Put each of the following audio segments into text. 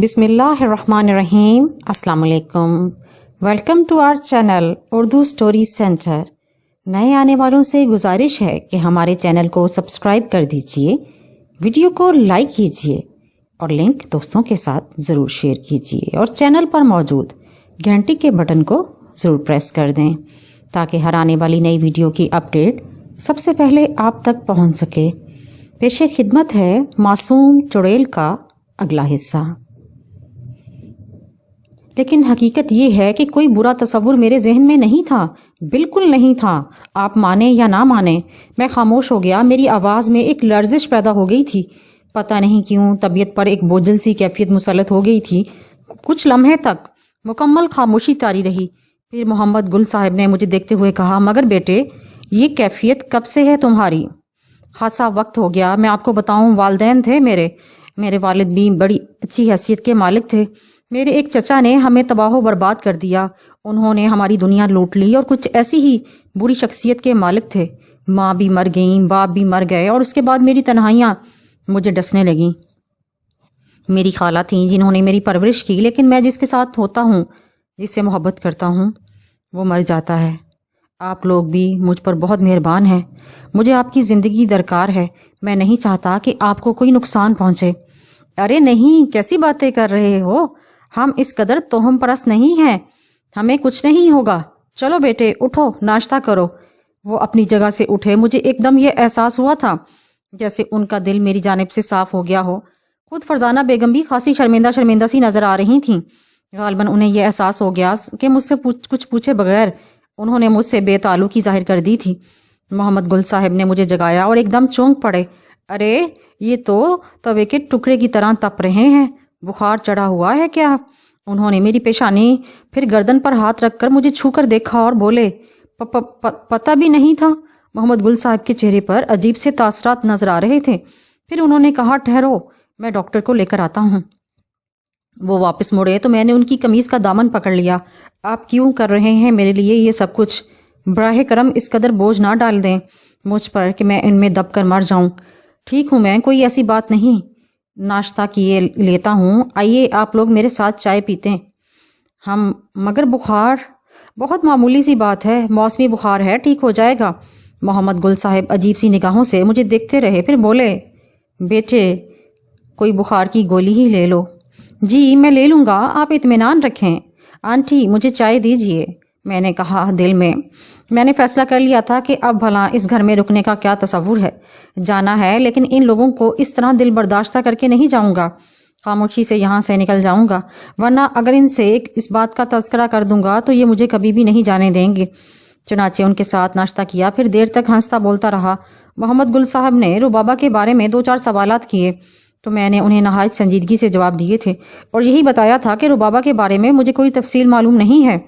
بسم اللہ الرحمن الرحیم۔ السلام علیکم، welcome to our channel Urdu story centre. نئے آنے والوں سے گزارش ہے کہ ہمارے چینل کو سبسکرائب کر دیجئے، ویڈیو کو لائک کیجئے اور لنک دوستوں کے ساتھ ضرور شیئر کیجئے، اور چینل پر موجود گھنٹی کے بٹن کو ضرور پریس کر دیں تاکہ ہر آنے والی نئی ویڈیو کی اپڈیٹ سب سے پہلے آپ تک پہنچ سکے۔ پیش خدمت ہے معصوم چڑیل کا اگلا حصہ۔ لیکن حقیقت یہ ہے کہ کوئی برا تصور میرے ذہن میں نہیں تھا، بالکل نہیں تھا۔ آپ مانیں یا نہ مانیں، میں خاموش ہو گیا۔ میری آواز میں ایک لرزش پیدا ہو گئی تھی، پتہ نہیں کیوں طبیعت پر ایک بوجھل سی کیفیت مسلط ہو گئی تھی۔ کچھ لمحے تک مکمل خاموشی طاری رہی، پھر محمد گل صاحب نے مجھے دیکھتے ہوئے کہا، مگر بیٹے یہ کیفیت کب سے ہے تمہاری؟ خاصا وقت ہو گیا۔ میں آپ کو بتاؤں، والدین تھے میرے والد بھی بڑی اچھی حیثیت کے مالک تھے۔ میرے ایک چچا نے ہمیں تباہ و برباد کر دیا، انہوں نے ہماری دنیا لوٹ لی، اور کچھ ایسی ہی بری شخصیت کے مالک تھے۔ ماں بھی مر گئیں، باپ بھی مر گئے، اور اس کے بعد میری تنہائیاں مجھے ڈسنے لگیں۔ میری خالہ تھیں جنہوں نے میری پرورش کی، لیکن میں جس کے ساتھ ہوتا ہوں، جس سے محبت کرتا ہوں، وہ مر جاتا ہے۔ آپ لوگ بھی مجھ پر بہت مہربان ہیں، مجھے آپ کی زندگی درکار ہے، میں نہیں چاہتا کہ آپ کو کوئی نقصان پہنچے۔ ارے نہیں، کیسی باتیں کر رہے ہو؟ ہم اس قدر توہم پرست نہیں ہیں، ہمیں کچھ نہیں ہوگا۔ چلو بیٹے اٹھو، ناشتہ کرو۔ وہ اپنی جگہ سے اٹھے۔ مجھے ایک دم یہ احساس ہوا تھا جیسے ان کا دل میری جانب سے صاف ہو گیا ہو۔ خود فرزانہ بیگم بھی خاصی شرمندہ سی نظر آ رہی تھیں۔ غالباً انہیں یہ احساس ہو گیا کہ مجھ سے کچھ پوچھے بغیر انہوں نے مجھ سے بے تعلقی ظاہر کر دی تھی۔ محمد گل صاحب نے مجھے جگایا اور ایک دم چونک پڑے۔ ارے یہ تو توے کے ٹکڑے کی طرح تپ رہے ہیں، بخار چڑھا ہوا ہے کیا؟ انہوں نے میری پیشانی پھر گردن پر ہاتھ رکھ کر مجھے چھو کر دیکھا اور بولے، پتہ بھی نہیں تھا۔ محمد گل صاحب کے چہرے پر عجیب سے تاثرات نظر آ رہے تھے۔ پھر انہوں نے کہا، ٹھہرو، میں ڈاکٹر کو لے کر آتا ہوں۔ وہ واپس مڑے تو میں نے ان کی قمیض کا دامن پکڑ لیا۔ آپ کیوں کر رہے ہیں میرے لیے یہ سب کچھ؟ براہ کرم اس قدر بوجھ نہ ڈال دیں مجھ پر کہ میں ان میں دب کر مر جاؤں۔ ٹھیک ہوں میں، کوئی ایسی بات نہیں، ناشتہ کیے لیتا ہوں، آئیے آپ لوگ میرے ساتھ چائے پیتے ہیں۔ مگر بخار بہت معمولی سی بات ہے، موسمی بخار ہے، ٹھیک ہو جائے گا۔ محمد گل صاحب عجیب سی نگاہوں سے مجھے دیکھتے رہے، پھر بولے، بیٹے کوئی بخار کی گولی ہی لے لو۔ جی میں لے لوں گا، آپ اطمینان رکھیں۔ آنٹی مجھے چائے دیجیے، میں نے کہا دل میں۔ میں نے فیصلہ کر لیا تھا کہ اب بھلا اس گھر میں رکنے کا کیا تصور ہے، جانا ہے، لیکن ان لوگوں کو اس طرح دل برداشتہ کر کے نہیں جاؤں گا، خاموشی سے یہاں سے نکل جاؤں گا، ورنہ اگر ان سے اس بات کا تذکرہ کر دوں گا تو یہ مجھے کبھی بھی نہیں جانے دیں گے۔ چنانچہ ان کے ساتھ ناشتہ کیا، پھر دیر تک ہنستا بولتا رہا۔ محمد گل صاحب نے ربابہ کے بارے میں 2-4 سوالات کیے تو میں نے انہیں نہایت سنجیدگی سے جواب دیے تھے، اور یہی بتایا تھا کہ ربابہ کے بارے میں مجھے کوئی تفصیل معلوم نہیں ہے۔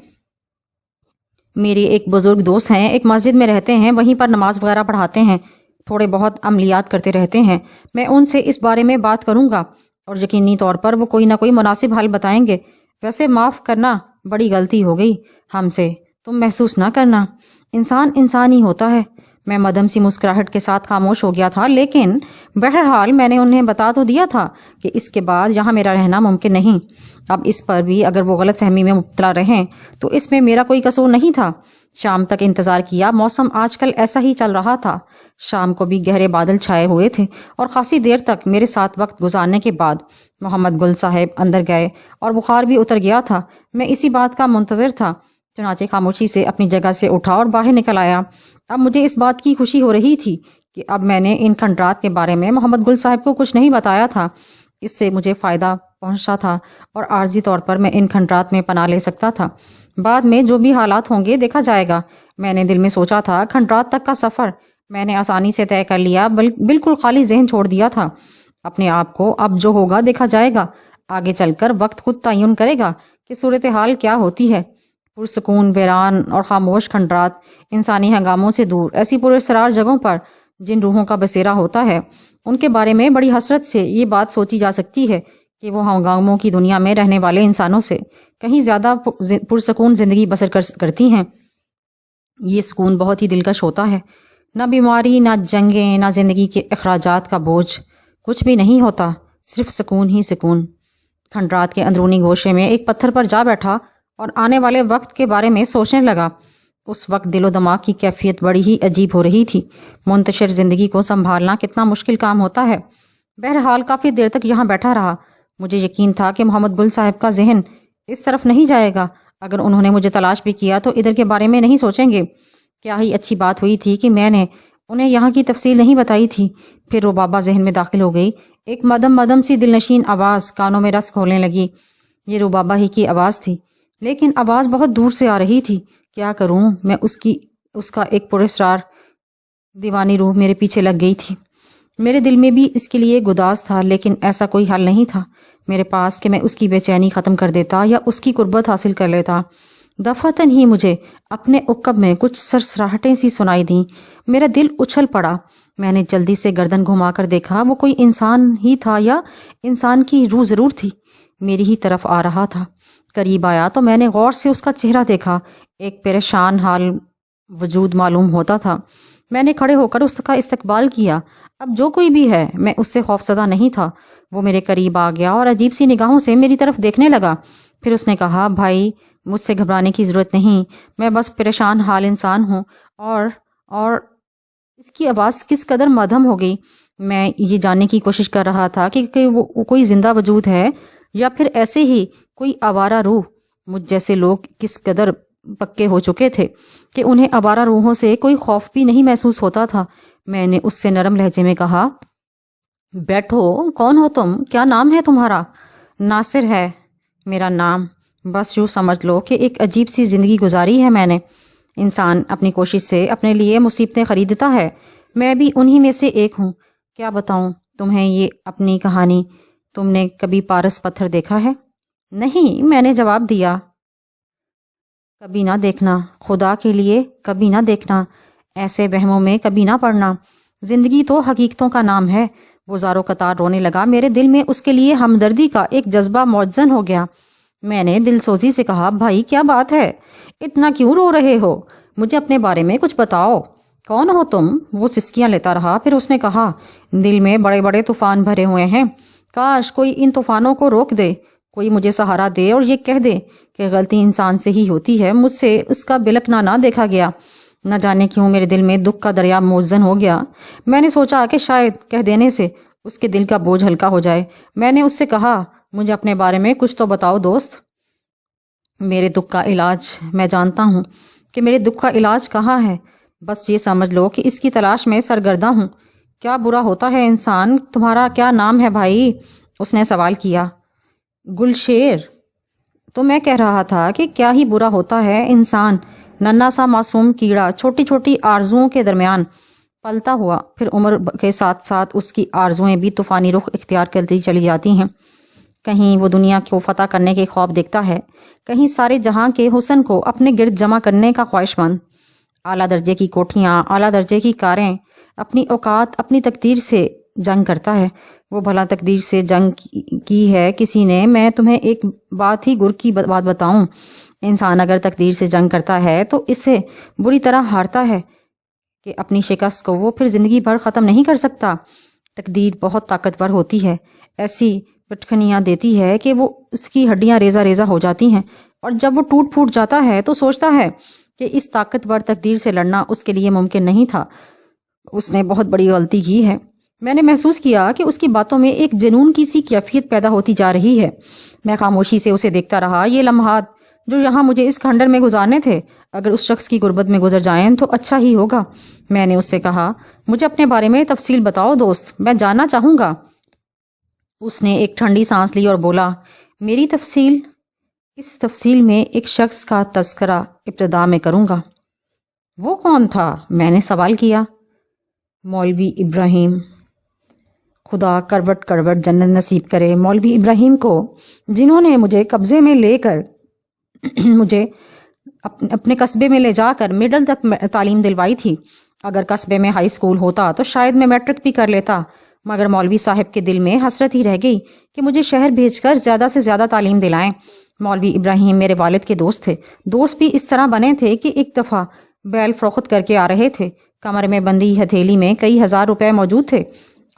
میرے ایک بزرگ دوست ہیں، ایک مسجد میں رہتے ہیں، وہیں پر نماز وغیرہ پڑھاتے ہیں، تھوڑے بہت عملیات کرتے رہتے ہیں۔ میں ان سے اس بارے میں بات کروں گا اور یقینی طور پر وہ کوئی نہ کوئی مناسب حل بتائیں گے۔ ویسے معاف کرنا، بڑی غلطی ہو گئی ہم سے، تم محسوس نہ کرنا، انسان ہی ہوتا ہے۔ میں مدھم سی مسکراہٹ کے ساتھ خاموش ہو گیا تھا، لیکن بہرحال میں نے انہیں بتا تو دیا تھا کہ اس کے بعد یہاں میرا رہنا ممکن نہیں۔ اب اس پر بھی اگر وہ غلط فہمی میں مبتلا رہیں تو اس میں میرا کوئی قصور نہیں تھا۔ شام تک انتظار کیا، موسم آج کل ایسا ہی چل رہا تھا، شام کو بھی گہرے بادل چھائے ہوئے تھے، اور خاصی دیر تک میرے ساتھ وقت گزارنے کے بعد محمد گل صاحب اندر گئے اور بخار بھی اتر گیا تھا۔ میں اسی بات کا منتظر تھا، چنانچہ خاموشی سے اپنی جگہ سے اٹھا اور باہر نکل آیا۔ اب مجھے اس بات کی خوشی ہو رہی تھی کہ اب میں نے ان کھنڈرات کے بارے میں محمد گل صاحب کو کچھ نہیں بتایا تھا، اس سے مجھے فائدہ پہنچا تھا اور عارضی طور پر میں ان کھنڈرات میں پناہ لے سکتا تھا۔ بعد میں جو بھی حالات ہوں گے دیکھا جائے گا، میں نے دل میں سوچا تھا۔ کھنڈرات تک کا سفر میں نے آسانی سے طے کر لیا، بالکل خالی ذہن چھوڑ دیا تھا اپنے آپ کو۔ اب جو ہوگا دیکھا جائے گا، آگے چل کر وقت خود تعین کرے گا کہ صورتحال کیا ہوتی ہے۔ پرسکون، ویران اور خاموش کھنڈرات، انسانی ہنگاموں سے دور، ایسی پراسرار جگہوں پر جن روحوں کا بسیرا ہوتا ہے، ان کے بارے میں بڑی حسرت سے یہ بات سوچی جا سکتی ہے کہ وہ ہنگاموں کی دنیا میں رہنے والے انسانوں سے کہیں زیادہ پرسکون زندگی بسر کرتی ہیں۔ یہ سکون بہت ہی دلکش ہوتا ہے، نہ بیماری، نہ جنگیں، نہ زندگی کے اخراجات کا بوجھ، کچھ بھی نہیں ہوتا، صرف سکون ہی سکون۔ کھنڈرات کے اندرونی گوشے میں ایک پتھر پر جا بیٹھا اور آنے والے وقت کے بارے میں سوچنے لگا۔ اس وقت دل و دماغ کی کیفیت بڑی ہی عجیب ہو رہی تھی۔ منتشر زندگی کو سنبھالنا کتنا مشکل کام ہوتا ہے۔ بہرحال کافی دیر تک یہاں بیٹھا رہا۔ مجھے یقین تھا کہ محمد گل صاحب کا ذہن اس طرف نہیں جائے گا۔ اگر انہوں نے مجھے تلاش بھی کیا تو ادھر کے بارے میں نہیں سوچیں گے۔ کیا ہی اچھی بات ہوئی تھی کہ میں نے انہیں یہاں کی تفصیل نہیں بتائی تھی۔ پھر ربابہ ذہن میں داخل ہو گئی۔ ایک مدم مدم سی دلنشین آواز کانوں میں رس کھولنے لگی۔ یہ ربابہ ہی کی آواز تھی، لیکن آواز بہت دور سے آ رہی تھی۔ کیا کروں میں؟ اس کا ایک پراسرار دیوانی روح میرے پیچھے لگ گئی تھی۔ میرے دل میں بھی اس کے لیے گداز تھا، لیکن ایسا کوئی حل نہیں تھا میرے پاس کہ میں اس کی بے چینی ختم کر دیتا یا اس کی قربت حاصل کر لیتا۔ دفعتاً ہی مجھے اپنے عقب میں کچھ سرسراہٹیں سی سنائی دیں۔ میرا دل اچھل پڑا۔ میں نے جلدی سے گردن گھما کر دیکھا۔ وہ کوئی انسان ہی تھا یا انسان کی روح ضرور تھی، میری ہی طرف آ رہا تھا۔ قریب آیا تو میں نے غور سے اس کا چہرہ دیکھا۔ ایک پریشان حال وجود معلوم ہوتا تھا۔ میں نے کھڑے ہو کر اس کا استقبال کیا۔ اب جو کوئی بھی ہے، میں اس سے خوفزدہ نہیں تھا۔ وہ میرے قریب آ گیا اور عجیب سی نگاہوں سے میری طرف دیکھنے لگا۔ پھر اس نے کہا، بھائی مجھ سے گھبرانے کی ضرورت نہیں، میں بس پریشان حال انسان ہوں۔ اور اس کی آواز کس قدر مدھم ہو گئی۔ میں یہ جاننے کی کوشش کر رہا تھا کہ وہ کوئی زندہ وجود ہے یا پھر ایسے ہی کوئی آوارہ روح۔ مجھ جیسے لوگ کس قدر پکے ہو چکے تھے کہ انہیں آوارہ روحوں سے کوئی خوف بھی نہیں محسوس ہوتا تھا۔ میں نے اس سے نرم لہجے میں کہا، بیٹھو، کون ہو تم؟ کیا نام ہے تمہارا؟ ناصر ہے میرا نام۔ بس یوں سمجھ لو کہ ایک عجیب سی زندگی گزاری ہے میں نے۔ انسان اپنی کوشش سے اپنے لیے مصیبتیں خریدتا ہے، میں بھی انہی میں سے ایک ہوں۔ کیا بتاؤں تمہیں یہ اپنی کہانی؟ تم نے کبھی پارس پتھر دیکھا ہے؟ نہیں، میں نے جواب دیا۔ کبھی نہ دیکھنا، خدا کے لیے کبھی نہ دیکھنا، ایسے وہموں میں کبھی نہ پڑنا۔ زندگی تو حقیقتوں کا نام ہے۔ وہ زارو قطار رونے لگا۔ میرے دل میں اس کے لیے ہمدردی کا ایک جذبہ موجزن ہو گیا۔ میں نے دل سوزی سے کہا، بھائی کیا بات ہے؟ اتنا کیوں رو رہے ہو؟ مجھے اپنے بارے میں کچھ بتاؤ۔ کون ہو تم؟ وہ سسکیاں لیتا رہا۔ پھر اس نے کہا، دل میں بڑے بڑے طوفان بھرے ہوئے ہیں، کاش کوئی ان طوفانوں کو روک دے، کوئی مجھے سہارا دے اور یہ کہہ دے کہ غلطی انسان سے ہی ہوتی ہے، مجھ سے اس کا بلکنا نہ دیکھا گیا۔ نہ جانے کیوں میرے دل میں دکھ کا دریا موزن ہو گیا۔ میں نے سوچا کہ شاید کہہ دینے سے اس کے دل کا بوجھ ہلکا ہو جائے۔ میں نے اس سے کہا، مجھے اپنے بارے میں کچھ تو بتاؤ دوست۔ میرے دکھ کا علاج میں جانتا ہوں کہ میرے دکھ کا علاج کہاں ہے۔ بس یہ سمجھ لو کہ اس کی تلاش میں سرگردہ ہوں۔ کیا برا ہوتا ہے انسان؟ تمہارا کیا نام ہے بھائی؟ اس نے سوال کیا۔ گلشیر۔ تو میں کہہ رہا تھا کہ کیا ہی برا ہوتا ہے انسان، ننھا سا معصوم کیڑا، چھوٹی چھوٹی آرزوؤں کے درمیان پلتا ہوا۔ پھر عمر کے ساتھ ساتھ اس کی آرزوئیں بھی طوفانی رخ اختیار کرتی چلی جاتی ہیں۔ کہیں وہ دنیا کو فتح کرنے کے خواب دیکھتا ہے، کہیں سارے جہاں کے حسن کو اپنے گرد جمع کرنے کا خواہش مند۔ اعلیٰ درجے کی کوٹھیاں، اعلیٰ درجے کی کاریں، اپنی اوقات، اپنی تقدیر سے جنگ کرتا ہے۔ وہ بھلا تقدیر سے جنگ کی ہے کسی نے؟ میں تمہیں ایک بات ہی گر کی بات بتاؤں، انسان اگر تقدیر سے جنگ کرتا ہے تو اسے بری طرح ہارتا ہے کہ اپنی شکست کو وہ پھر زندگی بھر ختم نہیں کر سکتا۔ تقدیر بہت طاقتور ہوتی ہے، ایسی پٹخنیاں دیتی ہے کہ وہ اس کی ہڈیاں ریزہ ریزہ ہو جاتی ہیں، اور جب وہ ٹوٹ پھوٹ جاتا ہے تو سوچتا ہے کہ اس طاقتور تقدیر سے لڑنا اس کے لیے ممکن نہیں تھا، اس نے بہت بڑی غلطی کی ہے۔ میں نے محسوس کیا کہ اس کی باتوں میں ایک جنون کی سی کیفیت پیدا ہوتی جا رہی ہے۔ میں خاموشی سے اسے دیکھتا رہا۔ یہ لمحات جو یہاں مجھے اس کھنڈر میں گزارنے تھے، اگر اس شخص کی غربت میں گزر جائیں تو اچھا ہی ہوگا۔ میں نے اس سے کہا، مجھے اپنے بارے میں تفصیل بتاؤ دوست، میں جاننا چاہوں گا۔ اس نے ایک ٹھنڈی سانس لی اور بولا، میری تفصیل؟ اس تفصیل میں ایک شخص کا تذکرہ ابتدا میں کروں گا۔ وہ کون تھا؟ میں نے سوال کیا۔ مولوی ابراہیم۔ خدا کروٹ کروٹ جنت نصیب کرے مولوی ابراہیم کو، جنہوں نے مجھے قبضے میں لے کر مجھے اپنے قصبے میں لے جا کر مڈل تک تعلیم دلوائی تھی۔ اگر قصبے میں ہائی اسکول ہوتا تو شاید میں میٹرک بھی کر لیتا، مگر مولوی صاحب کے دل میں حسرت ہی رہ گئی کہ مجھے شہر بھیج کر زیادہ سے زیادہ تعلیم دلائیں۔ مولوی ابراہیم میرے والد کے دوست تھے۔ دوست بھی اس طرح بنے تھے کہ ایک دفعہ بیل فروخت کر کے آ رہے تھے، کمر میں بندی ہتھیلی میں کئی ہزار روپے موجود تھے۔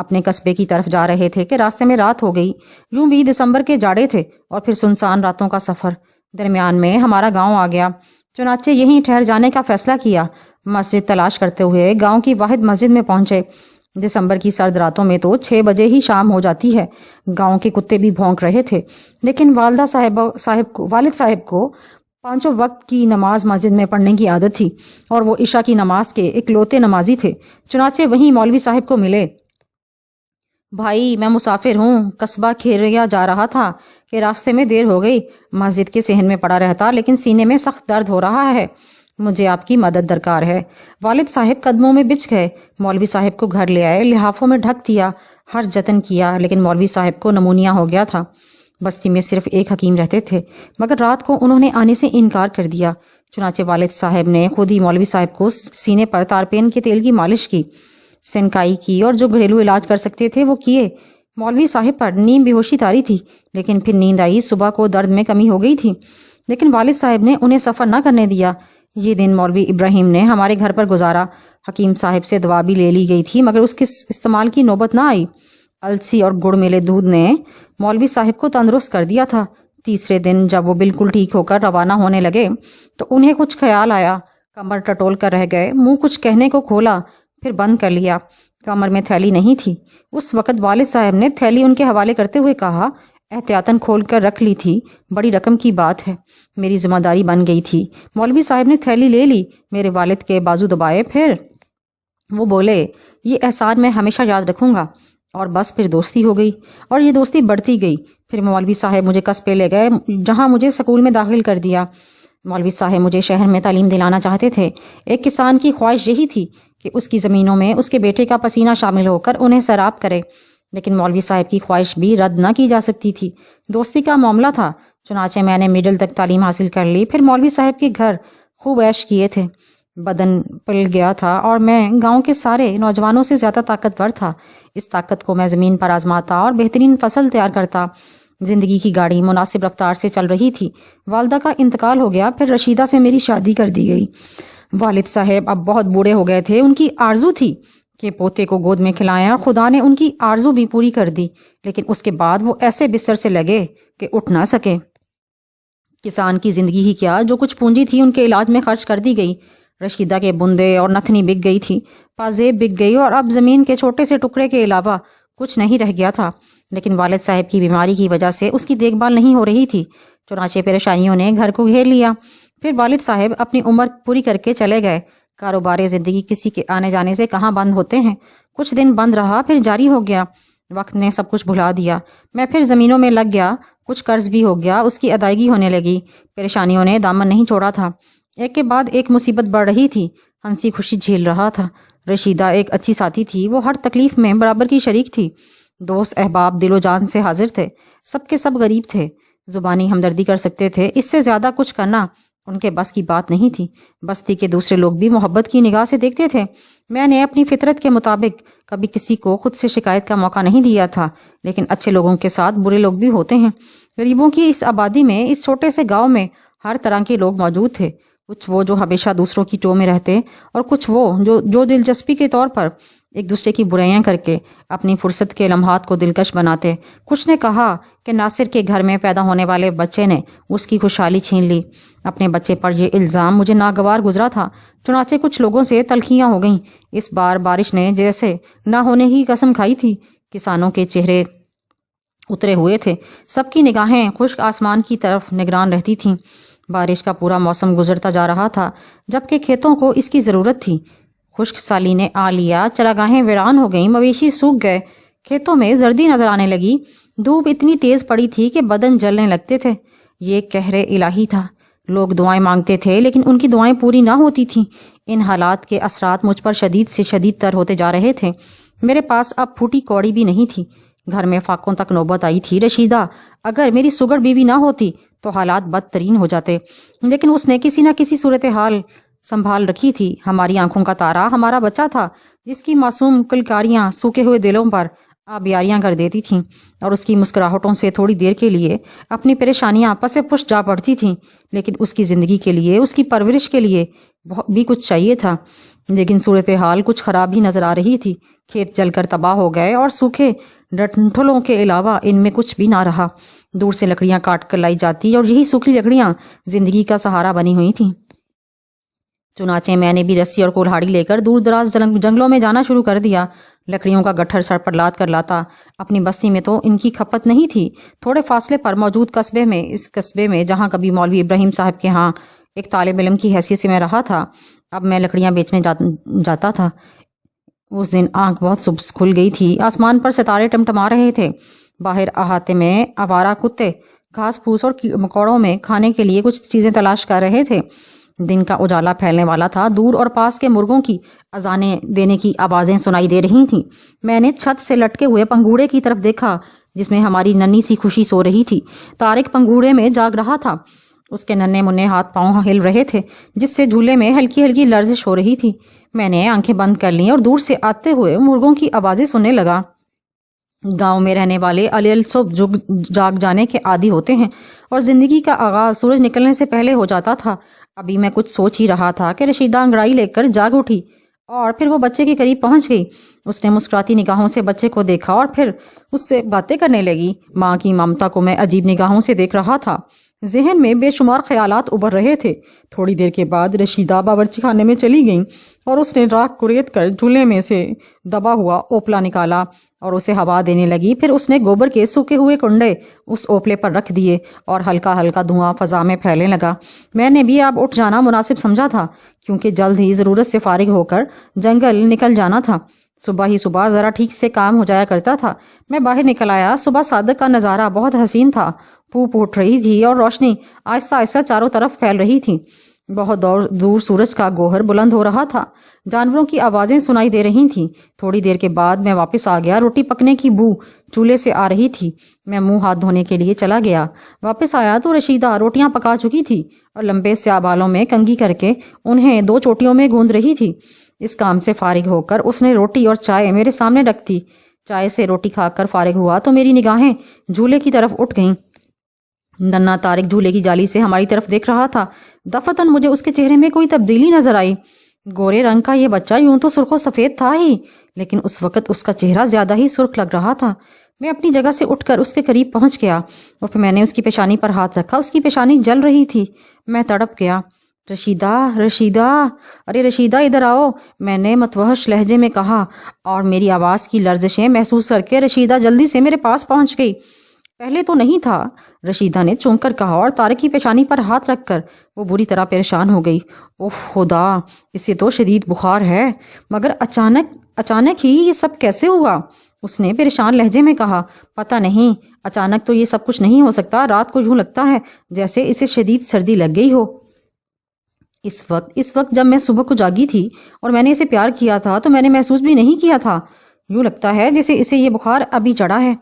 اپنے قصبے کی طرف جا رہے تھے کہ راستے میں رات ہو گئی۔ یوں بھی دسمبر کے جاڑے تھے اور پھر سنسان راتوں کا سفر۔ درمیان میں ہمارا گاؤں آ گیا، چنانچہ یہیں ٹھہر جانے کا فیصلہ کیا۔ مسجد تلاش کرتے ہوئے گاؤں کی واحد مسجد میں پہنچے۔ دسمبر کی سرد راتوں میں تو 6 بجے ہی شام ہو جاتی ہے۔ گاؤں کے کتے بھی بھونک رہے تھے، لیکن والد صاحب کو 5 وقت کی نماز مسجد میں پڑھنے کی عادت تھی اور وہ عشاء کی نماز کے اکلوتے نمازی تھے۔ چنانچہ وہیں مولوی صاحب کو ملے۔ بھائی میں مسافر ہوں، قصبہ کھیریا جا رہا تھا کہ راستے میں دیر ہو گئی۔ مسجد کے صحن میں پڑا رہتا، لیکن سینے میں سخت درد ہو رہا ہے۔ مجھے آپ کی مدد درکار ہے۔ والد صاحب قدموں میں بچھ گئے، مولوی صاحب کو گھر لے آئے، لحافوں میں ڈھک دیا، ہر جتن کیا، لیکن مولوی صاحب کو نمونیا ہو گیا تھا۔ بستی میں صرف ایک حکیم رہتے تھے، مگر رات کو انہوں نے آنے سے انکار کر دیا۔ چنانچہ والد صاحب نے خود ہی مولوی صاحب کو سینے پر تارپین کے تیل کی مالش کی، سنکائی کی اور جو گھریلو علاج کر سکتے تھے وہ کیے۔ مولوی صاحب پر نیم بے ہوشی طاری تھی، لیکن پھر نیند آئی۔ صبح کو درد میں کمی ہو گئی تھی، لیکن والد صاحب نے انہیں سفر نہ کرنے دیا۔ یہ دن مولوی ابراہیم نے ہمارے گھر پر گزارا۔ حکیم صاحب سے دوا بھی لے لی گئی تھی، مگر اس کے استعمال کی نوبت نہ آئی۔ السی اور گڑ ملے دودھ نے مولوی صاحب کو تندرست کر دیا تھا۔ تیسرے دن جب وہ بالکل ٹھیک ہو کر روانہ ہونے لگے تو انہیں کچھ خیال آیا۔ کمر ٹٹول کر رہ گئے، منہ کچھ کہنے کو کھولا، پھر بند کر لیا۔ کمر میں تھیلی نہیں تھی۔ اس وقت والد صاحب نے تھیلی ان کے حوالے کرتے ہوئے کہا، احتیاطاً کھول کر رکھ لی تھی، بڑی رقم کی بات ہے، میری ذمہ داری بن گئی تھی۔ مولوی صاحب نے تھیلی لے لی، میرے والد کے بازو دبائے، پھر وہ بولے، یہ احسان میں ہمیشہ یاد رکھوں گا۔ اور بس پھر دوستی ہو گئی اور یہ دوستی بڑھتی گئی۔ پھر مولوی صاحب مجھے قصبے لے گئے، جہاں مجھے سکول میں داخل کر دیا۔ مولوی صاحب مجھے شہر میں تعلیم دلانا چاہتے تھے۔ ایک کسان کی خواہش یہی تھی کہ اس کی زمینوں میں اس کے بیٹے کا پسینہ شامل ہو کر انہیں سیراب کرے، لیکن مولوی صاحب کی خواہش بھی رد نہ کی جا سکتی تھی۔ دوستی کا معاملہ تھا۔ چنانچہ میں نے مڈل تک تعلیم حاصل کر لی، پھر مولوی صاحب کے گھر خوب عیش کیے تھے۔ بدن پل گیا تھا اور میں گاؤں کے سارے نوجوانوں سے زیادہ طاقتور تھا۔ اس طاقت کو میں زمین پر آزماتا اور بہترین فصل تیار کرتا۔ زندگی کی گاڑی مناسب رفتار سے چل رہی تھی۔ والدہ کا انتقال ہو گیا، پھر رشیدہ سے میری شادی کر دی گئی۔ والد صاحب اب بہت بوڑھے ہو گئے تھے۔ ان کی آرزو تھی کہ پوتے کو گود میں کھلائیں، اور خدا نے ان کی آرزو بھی پوری کر دی، لیکن اس کے بعد وہ ایسے بستر سے لگے کہ اٹھ نہ سکے۔ کسان کی زندگی ہی کیا، جو کچھ پونجی تھی ان کے علاج میں خرچ کر دی گئی۔ رشیدہ کے بندے اور نتھنی بک گئی تھی، پازیب بک گئی، اور اب زمین کے چھوٹے سے ٹکڑے کے علاوہ کچھ نہیں رہ گیا تھا۔ لیکن والد صاحب کی بیماری کی وجہ سے اس کی دیکھ بھال نہیں ہو رہی تھی۔ چنانچہ پریشانیوں نے گھر کو گھیر لیا۔ پھر والد صاحب اپنی عمر پوری کر کے چلے گئے۔ کاروبار زندگی کسی کے آنے جانے سے کہاں بند ہوتے ہیں۔ کچھ دن بند رہا، پھر جاری ہو گیا۔ وقت نے سب کچھ بھلا دیا۔ میں پھر زمینوں میں لگ گیا، کچھ قرض بھی ہو گیا، اس کی ادائیگی ہونے لگی۔ پریشانیوں نے دامن نہیں چھوڑا تھا۔ ایک کے بعد ایک مصیبت بڑھ رہی تھی۔ ہنسی خوشی جھیل رہا تھا۔ رشیدہ ایک اچھی ساتھی تھی، وہ ہر تکلیف میں برابر کی شریک تھی۔ دوست احباب دل و جان سے حاضر تھے، سب کے سب غریب تھے، زبانی ہمدردی کر سکتے تھے، اس سے زیادہ کچھ کرنا ان کے بس کی بات نہیں تھی۔ بستی کے دوسرے لوگ بھی محبت کی نگاہ سے دیکھتے تھے۔ میں نے اپنی فطرت کے مطابق کبھی کسی کو خود سے شکایت کا موقع نہیں دیا تھا، لیکن اچھے لوگوں کے ساتھ برے لوگ بھی ہوتے ہیں۔ غریبوں کی اس آبادی میں، اس چھوٹے سے گاؤں میں ہر طرح کے لوگ موجود تھے۔ کچھ وہ جو ہمیشہ دوسروں کی ٹو میں رہتے، اور کچھ وہ جو دلچسپی کے طور پر ایک دوسرے کی برائیاں کر کے اپنی فرصت کے لمحات کو دلکش بناتے۔ کچھ نے کہا کہ ناصر کے گھر میں پیدا ہونے والے بچے نے اس کی خوشحالی چھین لی۔ اپنے بچے پر یہ الزام مجھے ناگوار گزرا تھا، چنانچہ کچھ لوگوں سے تلخیاں ہو گئیں۔ اس بار بارش نے جیسے نہ ہونے کی قسم کھائی تھی۔ کسانوں کے چہرے اترے ہوئے تھے، سب کی نگاہیں خشک آسمان کی طرف نگران رہتی تھیں۔ بارش کا پورا موسم گزرتا جا رہا تھا، جبکہ کھیتوں کو اس کی ضرورت تھی۔ خشک سالی نے آ لیا، چراگاہیں ویران ہو گئیں، مویشی سوکھ گئے، کھیتوں میں زردی نظر آنے لگی، دھوپ اتنی تیز پڑی تھی کہ بدن جلنے لگتے تھے۔ یہ قہر الہی تھا۔ لوگ دعائیں مانگتے تھے، لیکن ان کی دعائیں پوری نہ ہوتی تھیں۔ ان حالات کے اثرات مجھ پر شدید سے شدید تر ہوتے جا رہے تھے۔ میرے پاس اب پھوٹی کوڑی بھی نہیں تھی۔ گھر میں فاقوں تک نوبت آئی تھی۔ رشیدہ اگر میری سگڑ بیوی نہ ہوتی تو حالات بدترین ہو جاتے، لیکن اس نے کسی نہ کسی صورتحال سنبھال رکھی تھی۔ ہماری آنکھوں کا تارا ہمارا بچہ تھا، جس کی معصوم کلکاریاں سوکھے ہوئے دلوں پر آبیاریاں کر دیتی تھیں، اور اس کی مسکراہٹوں سے تھوڑی دیر کے لیے اپنی پریشانیاں پس پش جا پڑتی تھیں، لیکن اس کی زندگی کے لیے، اس کی پرورش کے لیے بھی کچھ چاہیے تھا۔ لیکن صورتحال کچھ خراب ہی نظر آ رہی تھی۔ کھیت جل کر تباہ ہو گئے اور سوکھے ڈنٹھلوں کے علاوہ ان میں کچھ بھی نہ رہا۔ دور سے لکڑیاں کاٹ کر لائی جاتی اور یہی سوکھی لکڑیاں زندگی کا سہارا بنی ہوئی تھیں۔ چنانچہ میں نے بھی رسی اور کولہاڑی لے کر دور دراز جنگلوں میں جانا شروع کر دیا۔ لکڑیوں کا گٹھر سر پر لاد کر لاتا۔ اپنی بستی میں تو ان کی کھپت نہیں تھی۔ تھوڑے فاصلے پر موجود اس قصبے میں جہاں کبھی مولوی ابراہیم صاحب کے ہاں ایک طالب علم کی حیثیت سے میں رہا تھا، اب میں لکڑیاں بیچنے جاتا تھا۔ اس دن آنکھ بہت صبح کھل گئی تھی۔ آسمان پر ستارے ٹمٹما رہے تھے۔ باہر احاطے میں آوارہ کتے گھاس پھوس اور مکوڑوں میں کھانے کے لیے کچھ چیزیں تلاش کر رہے تھے۔ دن کا اجالا پھیلنے والا تھا۔ دور اور پاس کے مرغوں کی اذانیں دینے کی آوازیں سنائی دے رہی تھیں۔ میں نے چھت سے لٹکے ہوئے پنگوڑے کی طرف دیکھا جس میں ہماری ننھی سی خوشی سو رہی تھی۔ طارق پنگوڑے میں جاگ رہا تھا۔ اس کے ننھے منھے ہاتھ پاؤں ہل رہے تھے جس سے جھولے میں ہلکی ہلکی لرزش ہو رہی تھی۔ میں نے آنکھیں بند کر لیں اور دور سے آتے ہوئے مرغوں کی آوازیں سننے لگا۔ گاؤں میں رہنے والے علیل صبح جاگ جانے کے عادی ہوتے ہیں اور زندگی کا آغاز سورج نکلنے سے پہلے ہو جاتا تھا۔ ابھی میں کچھ سوچ ہی رہا تھا کہ رشیدہ انگڑائی لے کر جاگ اٹھی اور پھر وہ بچے کے قریب پہنچ گئی۔ اس نے مسکراتی نگاہوں سے بچے کو دیکھا اور پھر اس سے باتیں کرنے لگی۔ ماں کی ممتا کو میں عجیب نگاہوں سے دیکھ رہا تھا۔ ذہن میں بے شمار خیالات ابھر رہے تھے۔ تھوڑی دیر کے بعد رشیدہ باورچی خانے میں چلی گئیں اور اس نے راکھ کو ریت کر جھولے میں سے دبا ہوا اوپلا نکالا اور اسے ہوا دینے لگی۔ پھر اس نے گوبر کے سوکھے ہوئے کنڈے اس اوپلے پر رکھ دیے اور ہلکا ہلکا دھواں فضا میں پھیلنے لگا۔ میں نے بھی اب اٹھ جانا مناسب سمجھا تھا کیونکہ جلد ہی ضرورت سے فارغ ہو کر جنگل نکل جانا تھا۔ صبح ہی صبح ذرا ٹھیک سے کام ہو جایا کرتا تھا۔ میں باہر نکل آیا۔ صبح صادق کا نظارہ بہت حسین تھا۔ پھوپ اٹھ رہی تھی اور روشنی آہستہ آہستہ چاروں طرف پھیل رہی تھی۔ بہت دور سورج کا گوہر بلند ہو رہا تھا۔ جانوروں کی آوازیں سنائی دے رہی تھیں۔ تھوڑی دیر کے بعد میں واپس آ گیا۔ روٹی پکنے کی بو چولہے سے آ رہی تھی۔ میں منہ ہاتھ دھونے کے لیے چلا گیا۔ واپس آیا تو رشیدہ روٹیاں پکا چکی تھی اور لمبے سیاہ بالوں میں کنگھی کر کے انہیں 2 چوٹیوں میں گوندھ رہی تھی۔ اس کام سے فارغ ہو کر اس نے روٹی اور چائے میرے سامنے رکھ دی۔ چائے سے روٹی کھا کر فارغ ہوا تو میری نگاہیں جھولے کی طرف اٹھ گئیں۔ ننھا طارق جھولے کی جالی سے ہماری طرف دیکھ رہا تھا۔ دفعتاً مجھے اس کے چہرے میں کوئی تبدیلی نظر آئی۔ گورے رنگ کا یہ بچہ یوں تو سرخ و سفید تھا ہی، لیکن اس وقت اس کا چہرہ زیادہ ہی سرخ لگ رہا تھا۔ میں اپنی جگہ سے اٹھ کر اس کے قریب پہنچ گیا اور پھر میں نے اس کی پیشانی پر ہاتھ رکھا۔ اس کی پیشانی جل رہی تھی۔ میں تڑپ گیا۔ رشیدہ، رشیدہ، ارے رشیدہ ادھر آؤ، میں نے متوحش لہجے میں کہا اور میری آواز کی لرزشیں محسوس کر کے رشیدہ جلدی سے میرے پاس پہنچ گئی۔ پہلے تو نہیں تھا، رشیدہ نے چونک کر کہا اور طارق کی پیشانی پر ہاتھ رکھ کر وہ بری طرح پریشان ہو گئی۔ اوف خدا، اسے تو شدید بخار ہے، مگر اچانک ہی یہ سب کیسے ہوا؟ اس نے پریشان لہجے میں کہا۔ پتہ نہیں، اچانک تو یہ سب کچھ نہیں ہو سکتا۔ رات کو یوں لگتا ہے جیسے اسے شدید سردی لگ گئی ہو۔ اس وقت جب میں صبح کو جاگی تھی اور میں نے اسے پیار کیا تھا تو میں نے محسوس بھی نہیں کیا تھا۔ یوں لگتا ہے جیسے اسے یہ بخار ابھی چڑھا ہے۔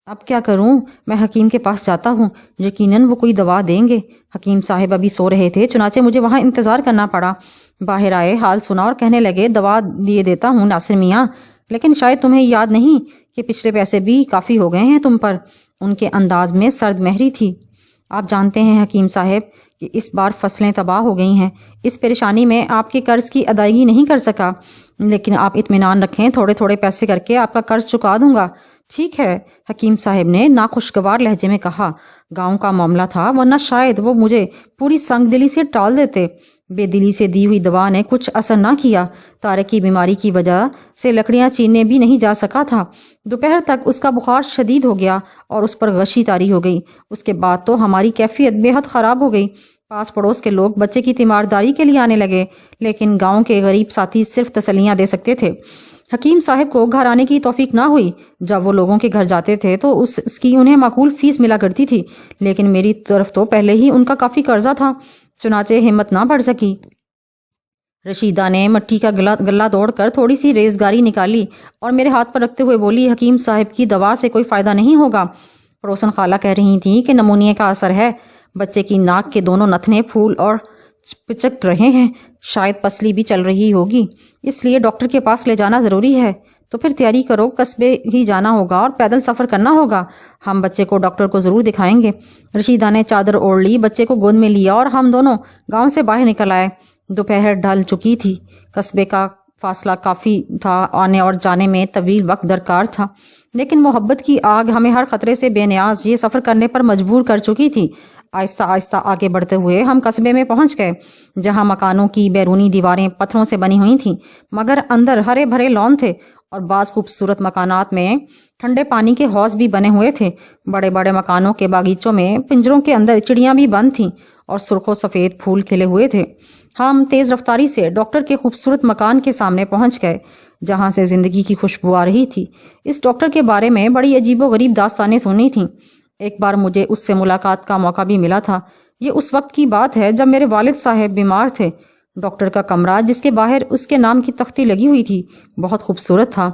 اب کیا کروں؟ میں حکیم کے پاس جاتا ہوں، یقیناً وہ کوئی دوا دیں گے۔ حکیم صاحب ابھی سو رہے تھے، چنانچہ مجھے وہاں انتظار کرنا پڑا۔ باہر آئے، حال سنا اور کہنے لگے، دوا دیے دیتا ہوں ناصر میاں، لیکن شاید تمہیں یاد نہیں کہ پچھلے پیسے بھی کافی ہو گئے ہیں تم پر۔ ان کے انداز میں سرد مہری تھی۔ آپ جانتے ہیں حکیم صاحب کہ اس بار فصلیں تباہ ہو گئی ہیں۔ اس پریشانی میں آپ کے قرض کی ادائیگی نہیں کر سکا، لیکن آپ اطمینان رکھیں، تھوڑے تھوڑے پیسے کر کے آپ کا قرض چکا دوں گا۔ ٹھیک ہے، حکیم صاحب نے ناخوشگوار لہجے میں کہا۔ گاؤں کا معاملہ تھا، ورنہ شاید وہ مجھے پوری سنگ دلی سے ٹال دیتے۔ بے دلی سے دی ہوئی دوا نے کچھ اثر نہ کیا۔ طارق کی بیماری کی وجہ سے لکڑیاں چیننے بھی نہیں جا سکا تھا۔ دوپہر تک اس کا بخار شدید ہو گیا اور اس پر غشی طاری ہو گئی۔ اس کے بعد تو ہماری کیفیت بے حد خراب ہو گئی۔ پاس پڑوس کے لوگ بچے کی تیمارداری کے لیے آنے لگے، لیکن گاؤں کے غریب ساتھی صرف تسلیاں دے سکتے تھے۔ حکیم صاحب کو گھر آنے کی توفیق نہ ہوئی۔ جب وہ لوگوں کے گھر جاتے تھے تو اس کی انہیں معقول فیس ملا کرتی تھی، لیکن میری طرف تو پہلے ہی ان کا کافی قرضہ تھا، چنانچہ ہمت نہ بڑھ سکی۔ رشیدہ نے مٹی کا گلہ توڑ کر تھوڑی سی ریزگاری نکالی اور میرے ہاتھ پر رکھتے ہوئے بولی، حکیم صاحب کی دوا سے کوئی فائدہ نہیں ہوگا۔ پڑوسن خالہ کہہ رہی تھیں کہ نمونیے کا اثر ہے، بچے کی ناک کے دونوں نتنے پھول اور پچک رہے ہیں، شاید پسلی بھی چل رہی ہوگی، اس لیے ڈاکٹر کے پاس لے جانا ضروری ہے۔ تو پھر تیاری کرو، قصبے ہی جانا ہوگا اور پیدل سفر کرنا ہوگا۔ ہم بچے کو ڈاکٹر کو ضرور دکھائیں گے۔ رشیدہ نے چادر اوڑھ لی، بچے کو گود میں لیا اور ہم دونوں گاؤں سے باہر نکل آئے۔ دوپہر ڈھل چکی تھی۔ قصبے کا فاصلہ کافی تھا، آنے اور جانے میں طویل وقت درکار تھا، لیکن محبت کی آگ ہمیں ہر خطرے سے بے نیاز یہ سفر کرنے پر مجبور کر چکی تھی۔ آہستہ آہستہ آگے بڑھتے ہوئے ہم قصبے میں پہنچ گئے، جہاں مکانوں کی بیرونی دیواریں پتھروں سے بنی ہوئی تھیں، مگر اندر ہرے بھرے لان تھے، اور بعض خوبصورت مکانات میں ٹھنڈے پانی کے حوض بھی بنے ہوئے تھے۔ بڑے بڑے مکانوں کے باغیچوں میں پنجروں کے اندر چڑیاں بھی بند تھیں اور سرخ و سفید پھول کھلے ہوئے تھے۔ ہم تیز رفتاری سے ڈاکٹر کے خوبصورت مکان کے سامنے پہنچ گئے، جہاں سے زندگی کی خوشبو آ رہی تھی۔ اس ڈاکٹر کے بارے میں بڑی عجیب و غریب داستانیں سنی تھیں۔ ایک بار مجھے اس سے ملاقات کا موقع بھی ملا تھا۔ یہ اس وقت کی بات ہے جب میرے والد صاحب بیمار تھے۔ ڈاکٹر کا کمرہ، جس کے باہر اس کے نام کی تختی لگی ہوئی تھی، بہت خوبصورت تھا۔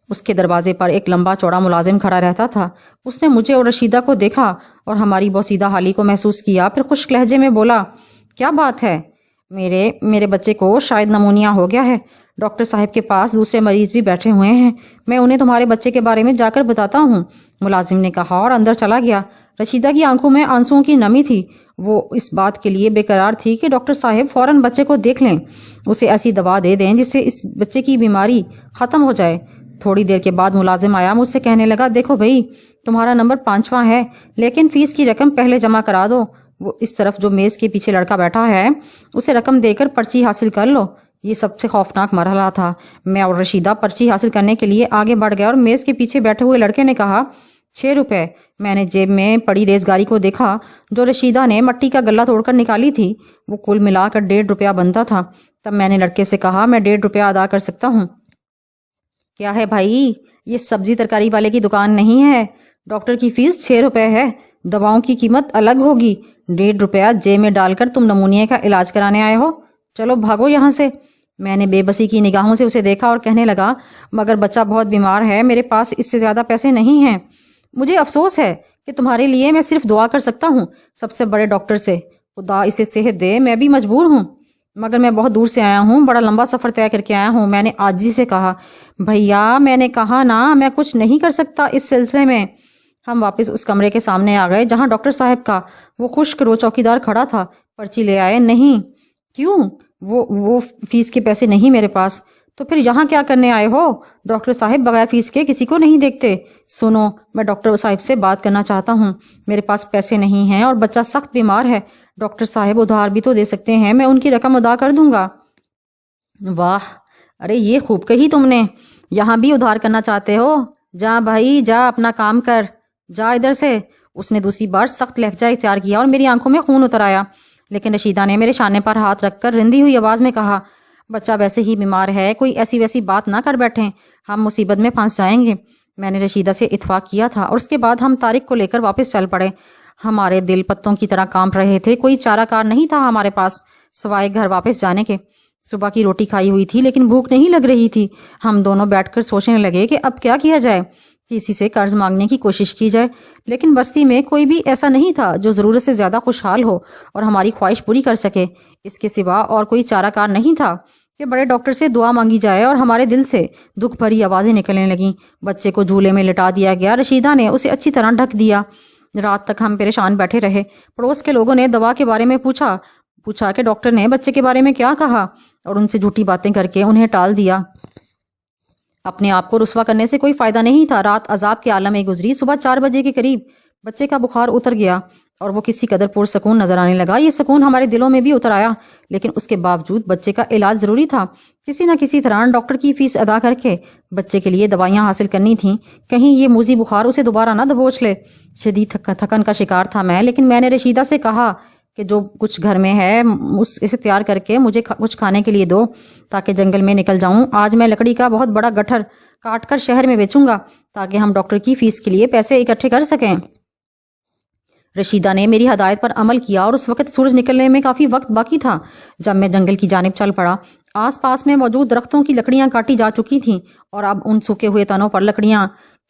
اس کے دروازے پر ایک لمبا چوڑا ملازم کھڑا رہتا تھا۔ اس نے مجھے اور رشیدہ کو دیکھا اور ہماری بوسیدہ حالی کو محسوس کیا، پھر خشک لہجے میں بولا، کیا بات ہے؟ میرے بچے کو شاید نمونیا ہو گیا ہے۔ ڈاکٹر صاحب کے پاس دوسرے مریض بھی بیٹھے ہوئے ہیں، میں انہیں تمہارے بچے کے بارے میں جا کر بتاتا ہوں، ملازم نے کہا اور اندر چلا گیا۔ رشیدہ کی آنکھوں میں آنسوؤں کی نمی تھی۔ وہ اس بات کے لیے بے قرار تھی کہ ڈاکٹر صاحب فوراً بچے کو دیکھ لیں، اسے ایسی دوا دے دیں جس سے اس بچے کی بیماری ختم ہو جائے۔ تھوڑی دیر کے بعد ملازم آیا، مجھ سے کہنے لگا، دیکھو بھائی، تمہارا نمبر 5واں ہے، لیکن فیس کی رقم پہلے جمع کرا دو۔ وہ اس طرف جو میز کے پیچھے لڑکا بیٹھا ہے، اسے رقم دے کر پرچی حاصل کر لو۔ یہ سب سے خوفناک مرحلہ تھا۔ میں اور رشیدہ پرچی حاصل کرنے کے لیے آگے بڑھ گئے اور میز کے پیچھے بیٹھے ہوئے لڑکے نے کہا، 6 روپے۔ میں نے جیب میں پڑی ریزگاری کو دیکھا جو رشیدہ نے مٹی کا گلہ توڑ کر نکالی تھی، وہ کل ملا کر 1.5 روپیہ بنتا تھا۔ تب میں نے لڑکے سے کہا، میں 1.5 روپیہ ادا کر سکتا ہوں۔ کیا ہے بھائی، یہ سبزی ترکاری والے کی دکان نہیں ہے، ڈاکٹر کی فیس 6 روپے ہے، دواؤں کی قیمت الگ ہوگی۔ 1.5 روپیہ جیب میں ڈال کر تم نمونیے کا علاج کرانے آئے ہو؟ چلو بھاگو یہاں سے۔ میں نے بے بسی کی نگاہوں سے اسے دیکھا اور کہنے لگا، مگر بچہ بہت بیمار ہے، میرے پاس اس سے زیادہ پیسے نہیں ہیں۔ مجھے افسوس ہے کہ تمہارے لیے میں صرف دعا کر سکتا ہوں سب سے بڑے ڈاکٹر سے، خدا اسے صحت دے، میں بھی مجبور ہوں، مگر میں بہت دور سے آیا ہوں، بڑا لمبا سفر طے کر کے آیا ہوں۔ میں نے عاجزی سے کہا، بھیا میں نے کہا نا، میں کچھ نہیں کر سکتا اس سلسلے میں۔ ہم واپس اس کمرے کے سامنے آ گئے جہاں ڈاکٹر صاحب کا وہ خشک رو چوکیدار کھڑا تھا۔ پرچی لے آئے؟ نہیں۔ کیوں؟ وہ فیس کے پیسے نہیں میرے پاس۔ تو پھر یہاں کیا کرنے آئے ہو؟ ڈاکٹر صاحب بغیر فیس کے کسی کو نہیں دیکھتے۔ سنو، میں ڈاکٹر صاحب سے بات کرنا چاہتا ہوں، میرے پاس پیسے نہیں ہیں اور بچہ سخت بیمار ہے۔ ڈاکٹر صاحب ادھار بھی تو دے سکتے ہیں، میں ان کی رقم ادا کر دوں گا۔ واہ، ارے یہ خوب کہی تم نے، یہاں بھی ادھار کرنا چاہتے ہو؟ جا بھائی جا، اپنا کام کر، جا ادھر سے۔ اس نے دوسری بار سخت لہجہ اختیار کیا اور میری آنکھوں میں خون اتر آیا، لیکن رشیدہ نے میرے شانے پر ہاتھ رکھ کر رندی ہوئی آواز میں کہا، بچہ ویسے ہی بیمار ہے، کوئی ایسی ویسی بات نہ کر بیٹھیں، ہم مصیبت میں پھنس جائیں گے۔ میں نے رشیدہ سے اتفاق کیا تھا اور اس کے بعد ہم طارق کو لے کر واپس چل پڑے۔ ہمارے دل پتوں کی طرح کانپ رہے تھے، کوئی چارہ کار نہیں تھا ہمارے پاس سوائے گھر واپس جانے کے۔ صبح کی روٹی کھائی ہوئی تھی لیکن بھوک نہیں لگ رہی تھی۔ ہم دونوں بیٹھ کر سوچنے لگے کہ اب کیا کیا جائے، کسی سے قرض مانگنے کی کوشش کی جائے، لیکن بستی میں کوئی بھی ایسا نہیں تھا جو ضرورت سے زیادہ خوشحال ہو اور ہماری خواہش پوری کر سکے۔ اس کے سوا اور کوئی چارہ کار نہیں تھا کہ بڑے ڈاکٹر سے دعا مانگی جائے، اور ہمارے دل سے دکھ بھری آوازیں نکلنے لگیں۔ بچے کو جھولے میں لٹا دیا گیا، رشیدہ نے اسے اچھی طرح ڈھک دیا۔ رات تک ہم پریشان بیٹھے رہے۔ پڑوس کے لوگوں نے دوا کے بارے میں پوچھا کہ ڈاکٹر نے بچے کے بارے میں کیا کہا، اور ان سے جھوٹی باتیں کر کے انہیں ٹال دیا۔ اپنے آپ کو رسوا کرنے سے کوئی فائدہ نہیں تھا۔ رات عذاب کے عالم میں گزری۔ صبح 4 بجے کے قریب بچے کا بخار اتر گیا اور وہ کسی قدر پرسکون نظر آنے لگا۔ یہ سکون ہمارے دلوں میں بھی اتر آیا، لیکن اس کے باوجود بچے کا علاج ضروری تھا۔ کسی نہ کسی طرح ڈاکٹر کی فیس ادا کر کے بچے کے لیے دوائیاں حاصل کرنی تھیں، کہیں یہ موذی بخار اسے دوبارہ نہ دبوچ لے۔ شدید تھکن کا شکار تھا میں، لیکن میں نے رشیدہ سے کہا کہ جو کچھ گھر میں ہے اسے تیار کر کے مجھے کچھ کھانے کے لیے دو تاکہ جنگل میں نکل جاؤں۔ آج میں لکڑی کا بہت بڑا گٹھر کاٹ کر شہر میں بیچوں گا تاکہ ہم ڈاکٹر کی فیس کے لیے پیسے اکٹھے کر سکیں۔ رشیدہ نے میری ہدایت پر عمل کیا اور اس وقت سورج نکلنے میں کافی وقت باقی تھا جب میں جنگل کی جانب چل پڑا۔ آس پاس میں موجود درختوں کی لکڑیاں کاٹی جا چکی تھیں اور اب ان سوکھے ہوئے تنوں پر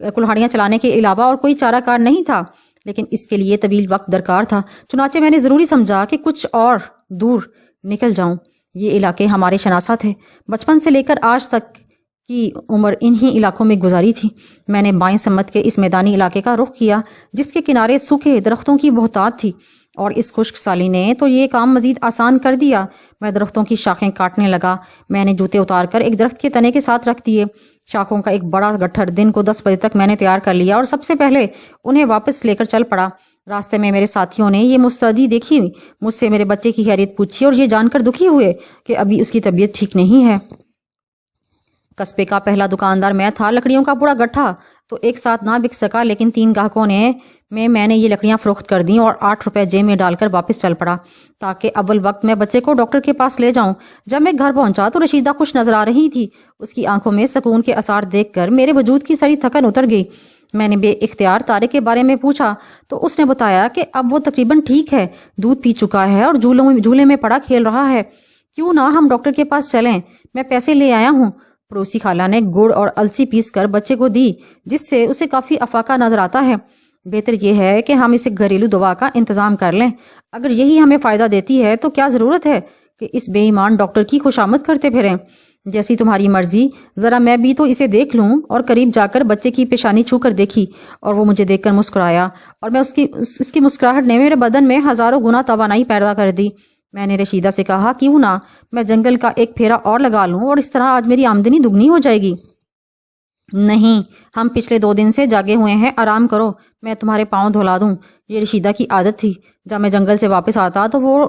کلہاڑیاں چلانے کے علاوہ اور کوئی چارہ کار نہیں تھا، لیکن اس کے لیے طویل وقت درکار تھا۔ چنانچہ میں نے ضروری سمجھا کہ کچھ اور دور نکل جاؤں۔ یہ علاقے ہمارے شناسہ تھے، بچپن سے لے کر آج تک کی عمر انہی علاقوں میں گزاری تھی۔ میں نے بائیں سمت کے اس میدانی علاقے کا رخ کیا جس کے کنارے سوکھے درختوں کی بہتات تھی۔ اور اس خشک سالی نے تو یہ کام مزید آسان کر دیا۔ میں درختوں کی شاخیں کاٹنے لگا۔ میں نے جوتے اتار کر ایک درخت کے تنے کے ساتھ رکھ دیے۔ شاخوں کا ایک بڑا گٹھڑ دن کو 10 بجے تک میں نے تیار کر لیا اور سب سے پہلے انہیں واپس لے کر چل پڑا۔ راستے میں میرے ساتھیوں نے یہ مستعدی دیکھی، مجھ سے میرے بچے کی خیریت پوچھی اور یہ جان کر دکھی ہوئے کہ ابھی اس کی طبیعت ٹھیک نہیں ہے۔ قصبے کا پہلا دکاندار میں تھا۔ لکڑیوں کا پورا گٹھا تو ایک ساتھ نہ بک سکا، لیکن 3 گاہکوں نے میں نے یہ لکڑیاں فروخت کر دیں اور 8 روپے جیب میں ڈال کر واپس چل پڑا تاکہ اول وقت میں بچے کو ڈاکٹر کے پاس لے جاؤں۔ جب میں گھر پہنچا تو رشیدہ خوش نظر آ رہی تھی۔ اس کی آنکھوں میں سکون کے آثار دیکھ کر میرے وجود کی ساری تھکن اتر گئی۔ میں نے بے اختیار طارق کے بارے میں پوچھا تو اس نے بتایا کہ اب وہ تقریباً ٹھیک ہے، دودھ پی چکا ہے اور جھولے میں پڑا کھیل رہا ہے۔ کیوں نہ ہم ڈاکٹر کے پاس چلیں، میں پیسے لے آیا ہوں۔ پڑوسی خالہ نے گڑ اور السی پیس کر بچے کو دی، جس سے اسے کافی افاقہ نظر آتا ہے۔ بہتر یہ ہے کہ ہم اسے گھریلو دوا کا انتظام کر لیں۔ اگر یہی ہمیں فائدہ دیتی ہے تو کیا ضرورت ہے کہ اس بے ایمان ڈاکٹر کی خوشامد کرتے پھریں۔ جیسی تمہاری مرضی، ذرا میں بھی تو اسے دیکھ لوں۔ اور قریب جا کر بچے کی پیشانی چھو کر دیکھی اور وہ مجھے دیکھ کر مسکرایا، اور میں اس کی مسکراہٹ نے میرے بدن میں ہزاروں گنا توانائی پیدا کر دی۔ میں نے رشیدہ سے کہا، کیوں نہ میں جنگل کا ایک پھیرا اور لگا لوں اور اس طرح آج میری آمدنی دگنی ہو جائے گی۔ نہیں، ہم پچھلے 2 دن سے جاگے ہوئے ہیں، آرام کرو، میں تمہارے پاؤں دھلا دوں۔ یہ رشیدہ کی عادت تھی۔ جب میں جنگل سے واپس آتا تو وہ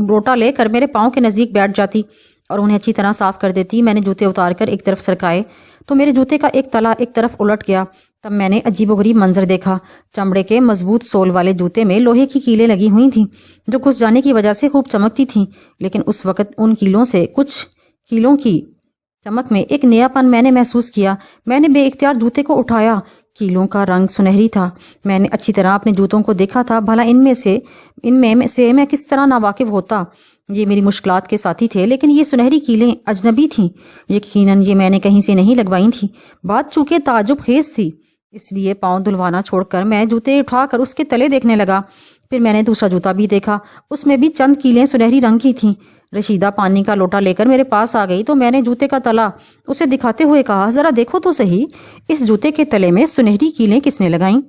لوٹا لے کر میرے پاؤں کے نزدیک بیٹھ جاتی اور انہیں اچھی طرح صاف کر دیتی۔ میں نے جوتے اتار کر ایک طرف سرکائے تو میرے جوتے کا ایک تلا ایک طرف الٹ گیا۔ تب میں نے عجیب و غریب منظر دیکھا۔ چمڑے کے مضبوط سول والے جوتے میں لوہے کی کیلیں لگی ہوئی تھیں جو گھس جانے کی وجہ سے خوب چمکتی تھیں، لیکن اس وقت ان کیلوں کی چمک میں ایک نیا پن میں نے محسوس کیا۔ میں نے بے اختیار جوتے کو اٹھایا۔ کیلوں کا رنگ سنہری تھا۔ میں نے اچھی طرح اپنے جوتوں کو دیکھا تھا، بھلا ان میں سے میں کس طرح ناواقف ہوتا۔ یہ میری مشکلات کے ساتھی تھے، لیکن یہ سنہری کیلیں اجنبی تھیں۔ یقیناً یہ میں نے کہیں سے نہیں لگوائی تھیں۔ بات چونکہ تعجب خیز تھی، اس لیے پاؤں دھلوانا چھوڑ کر میں جوتے اٹھا کر اس کے تلے دیکھنے لگا۔ پھر میں نے دوسرا جوتا بھی دیکھا، اس میں بھی چند کیلیں سنہری رنگ کی تھیں۔ رشیدہ پانی کا لوٹا لے کر میرے پاس آ گئی تو میں نے جوتے کا تلا اسے دکھاتے ہوئے کہا، ذرا دیکھو تو صحیح، اس جوتے کے تلے میں سنہری کیلیں کس نے لگائیں؟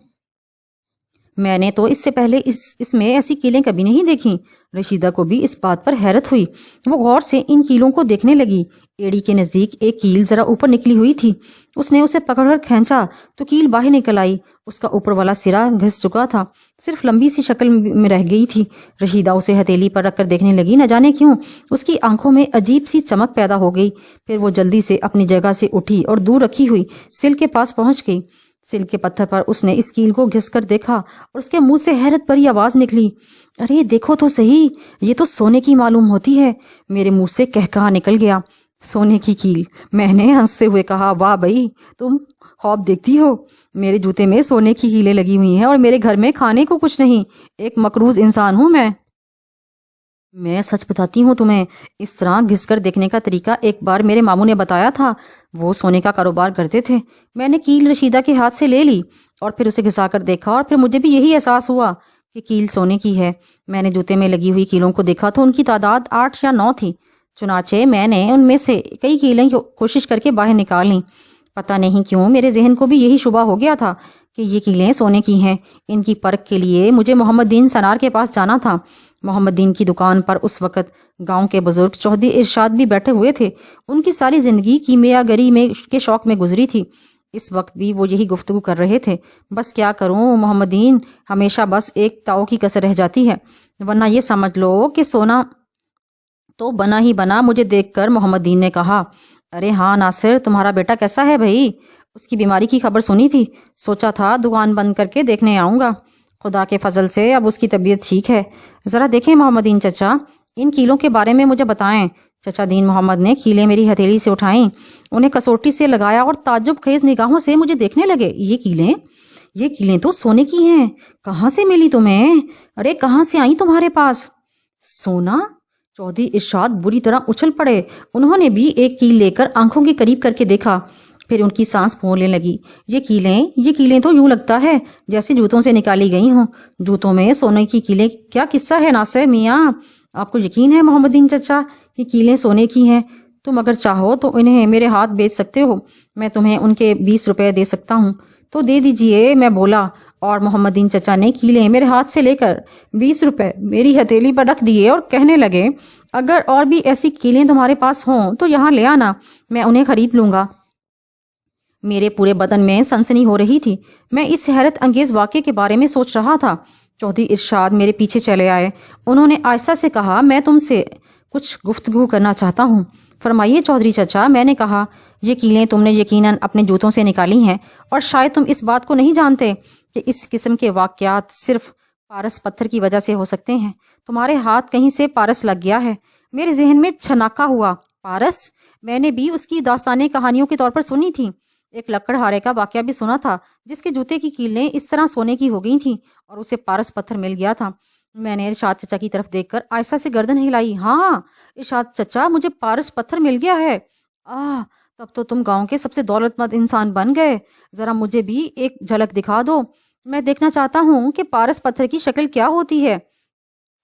میں نے تو اس سے پہلے اس میں ایسی کیلیں کبھی نہیں دیکھیں۔ رشیدہ کو بھی اس بات پر حیرت ہوئی۔ وہ غور سے ان کیلوں کو دیکھنے لگی۔ ایڑی کے نزدیک ایک کیل ذرا اوپر نکلی ہوئی تھی۔ اس نے اسے پکڑ کر کھینچا تو کیل باہر نکل آئی۔ اس کا اوپر والا سرا گھس چکا تھا، صرف لمبی سی شکل میں رہ گئی تھی۔ رشیدہ اسے ہتھیلی پر رکھ کر دیکھنے لگی۔ نہ جانے کیوں اس کی آنکھوں میں عجیب سی چمک پیدا ہو گئی۔ پھر وہ جلدی سے اپنی جگہ سے اٹھی اور دور رکھی ہوئی سل کے پاس پہنچ گئی۔ سل کے پتھر پر اس نے اس کیل کو گھس کر دیکھا اور اس کے منہ سے حیرت بھری آواز نکلی، ارے دیکھو تو صحیح، یہ تو سونے کی معلوم ہوتی ہے۔ میرے منہ سے کہا نکل گیا، سونے کی کیل؟ میں نے ہنستے ہوئے کہا، واہ بھائی، تم خواب دیکھتی ہو۔ میرے جوتے میں سونے کی کیلیں لگی ہوئی ہیں اور میرے گھر میں کھانے کو کچھ نہیں۔ ایک مقروض انسان ہوں میں سچ بتاتی ہوں تمہیں، اس طرح گھس کر دیکھنے کا طریقہ ایک بار میرے ماموں نے بتایا تھا۔ وہ سونے کا کاروبار کرتے تھے۔ میں نے کیل رشیدہ کے ہاتھ سے لے لی اور پھر اسے گھسا کر دیکھا، اور پھر مجھے بھی یہی احساس ہوا کہ کیل سونے کی ہے۔ میں نے جوتے میں لگی ہوئی کیلوں کو دیکھا تو ان کی تعداد 8 یا 9 تھی۔ چنانچہ میں نے ان میں سے کئی کیلیں کوشش کر کے باہر نکال لیں۔ پتہ نہیں کیوں میرے ذہن کو بھی یہی شبہ ہو گیا تھا کہ یہ کیلیں سونے کی ہیں۔ ان کی پرکھ کے لیے مجھے محمد دین سنار کے پاس جانا تھا۔ محمد دین کی دکان پر اس وقت گاؤں کے بزرگ چودھری ارشاد بھی بیٹھے ہوئے تھے۔ ان کی ساری زندگی کیمیا گری کے شوق میں گزری تھی۔ اس وقت بھی وہ یہی گفتگو کر رہے تھے۔ بس کیا کروں محمد دین، ہمیشہ بس ایک تاؤ کی کسر رہ جاتی ہے، ورنہ یہ سمجھ لو کہ سونا تو بنا ہی بنا۔ مجھے دیکھ کر محمد دین نے کہا، ارے ہاں ناصر، تمہارا بیٹا کیسا ہے بھائی؟ اس کی بیماری کی خبر سنی تھی، سوچا تھا دکان بند کر کے دیکھنے آؤں گا۔ خدا کے فضل سے اب اس کی طبیعت ٹھیک ہے۔ ذرا دیکھیں محمد دین چچا، ان کیلوں کے بارے میں مجھے بتائیں۔ چچا دین محمد نے کیلیں میری ہتھیلی سے اٹھائیں، انہیں کسوٹی سے لگایا اور تعجب خیز نگاہوں سے مجھے دیکھنے لگے۔ یہ کیلیں تو سونے کی ہیں، کہاں سے ملی تمہیں؟ ارے کہاں سے آئیں تمہارے پاس؟ سونا؟ چودھری ارشاد بری طرح اچھل پڑے۔ انہوں نے بھی ایک کیل لے کر آنکھوں کے قریب کر کے دیکھا، پھر ان کی سانس پھولنے لگی۔ یہ کیلیں تو یوں لگتا ہے جیسے جوتوں سے نکالی گئی ہوں۔ جوتوں میں سونے کی کیلیں؟ کیا قصہ ہے ناصر میاں؟ آپ کو یقین ہے محمد دین چچا کہ کیلیں سونے کی ہیں؟ تم اگر چاہو تو انہیں میرے ہاتھ بیچ سکتے ہو، میں تمہیں ان کے 20 روپے دے سکتا ہوں۔ تو دے دیجئے، میں بولا، اور محمدین چچا نے کیلیں میرے ہاتھ سے لے کر 20 روپے میری ہتھیلی پر رکھ دیے اور کہنے لگے، اگر اور بھی ایسی کیلیں تمہارے پاس ہوں تو یہاں لے آنا، میں انہیں خرید لوں گا۔ میرے پورے بدن میں سنسنی ہو رہی تھی۔ میں اس حیرت انگیز واقعے کے بارے میں سوچ رہا تھا۔ چودھری ارشاد میرے پیچھے چلے آئے۔ انہوں نے آہستہ سے کہا، میں تم سے کچھ گفتگو کرنا چاہتا ہوں۔ فرمائیے چودھری چچا، میں نے کہا۔ یہ کیلیں تم نے یقیناً اپنے جوتوں سے نکالی ہیں، اور شاید تم اس بات کو نہیں جانتے کہ اس قسم کے واقعات صرف پارس پتھر کی وجہ سے ہو سکتے ہیں۔ تمہارے ہاتھ کہیں سے پارس لگ گیا ہے۔ میرے ذہن میں چھناکا ہوا۔ پارس؟ میں نے بھی اس کی داستانیں کہانیوں کے طور پر سنی تھیں۔ ایک لکڑہارے کا واقعہ بھی سنا تھا جس کے جوتے کی کیلیں اس طرح سونے کی ہو گئی تھیں اور اسے پارس پتھر مل گیا تھا۔ میں نے ارشاد چچا کی طرف دیکھ کر آہستہ سے گردن ہلائی۔ ہاں ارشاد چچا، مجھے پارس پتھر مل گیا ہے۔ تب تو تم گاؤں کے سب سے دولت مند انسان بن گئے۔ ذرا مجھے بھی ایک جھلک دکھا دو، میں دیکھنا چاہتا ہوں کہ پارس پتھر کی شکل کیا ہوتی ہے۔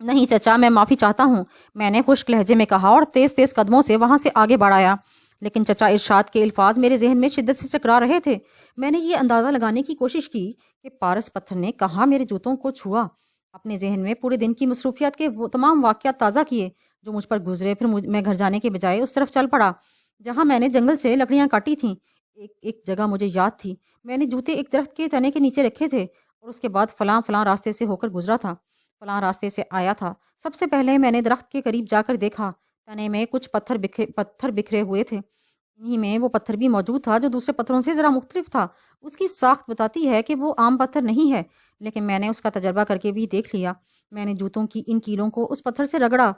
نہیں چچا، میں معافی چاہتا ہوں، میں نے خشک لہجے میں کہا اور تیز تیز قدموں سے وہاں سے آگے بڑھایا۔ لیکن چچا ارشاد کے الفاظ میرے ذہن میں شدت سے چکرا رہے تھے۔ میں نے یہ اندازہ لگانے کی کوشش کی کہ پارس پتھر نے کہاں میرے جوتوں کو چھوا۔ اپنے ذہن میں پورے دن کی مصروفیات کے وہ تمام واقعات تازہ کیے جو مجھ پر گزرے، پھر میں گھر جانے کے بجائے اس طرف چل پڑا جہاں میں نے جنگل سے لکڑیاں کاٹی تھیں۔ ایک جگہ مجھے یاد تھی، میں نے جوتے ایک درخت کے تنے کے نیچے رکھے تھے اور اس کے بعد فلاں راستے سے ہو کر گزرا تھا، فلاں راستے سے آیا تھا۔ سب سے پہلے میں نے درخت کے قریب جا کر دیکھا، تنے میں کچھ پتھر بکھرے ہوئے تھے۔ انہی میں وہ پتھر بھی موجود تھا جو دوسرے پتھروں سے ذرا مختلف تھا۔ اس کی ساخت بتاتی ہے کہ وہ عام پتھر نہیں ہے، لیکن میں نے اس کا تجربہ کر کے بھی دیکھ لیا۔ میں نے جوتوں کی ان کیلوں کو اس پتھر سے رگڑا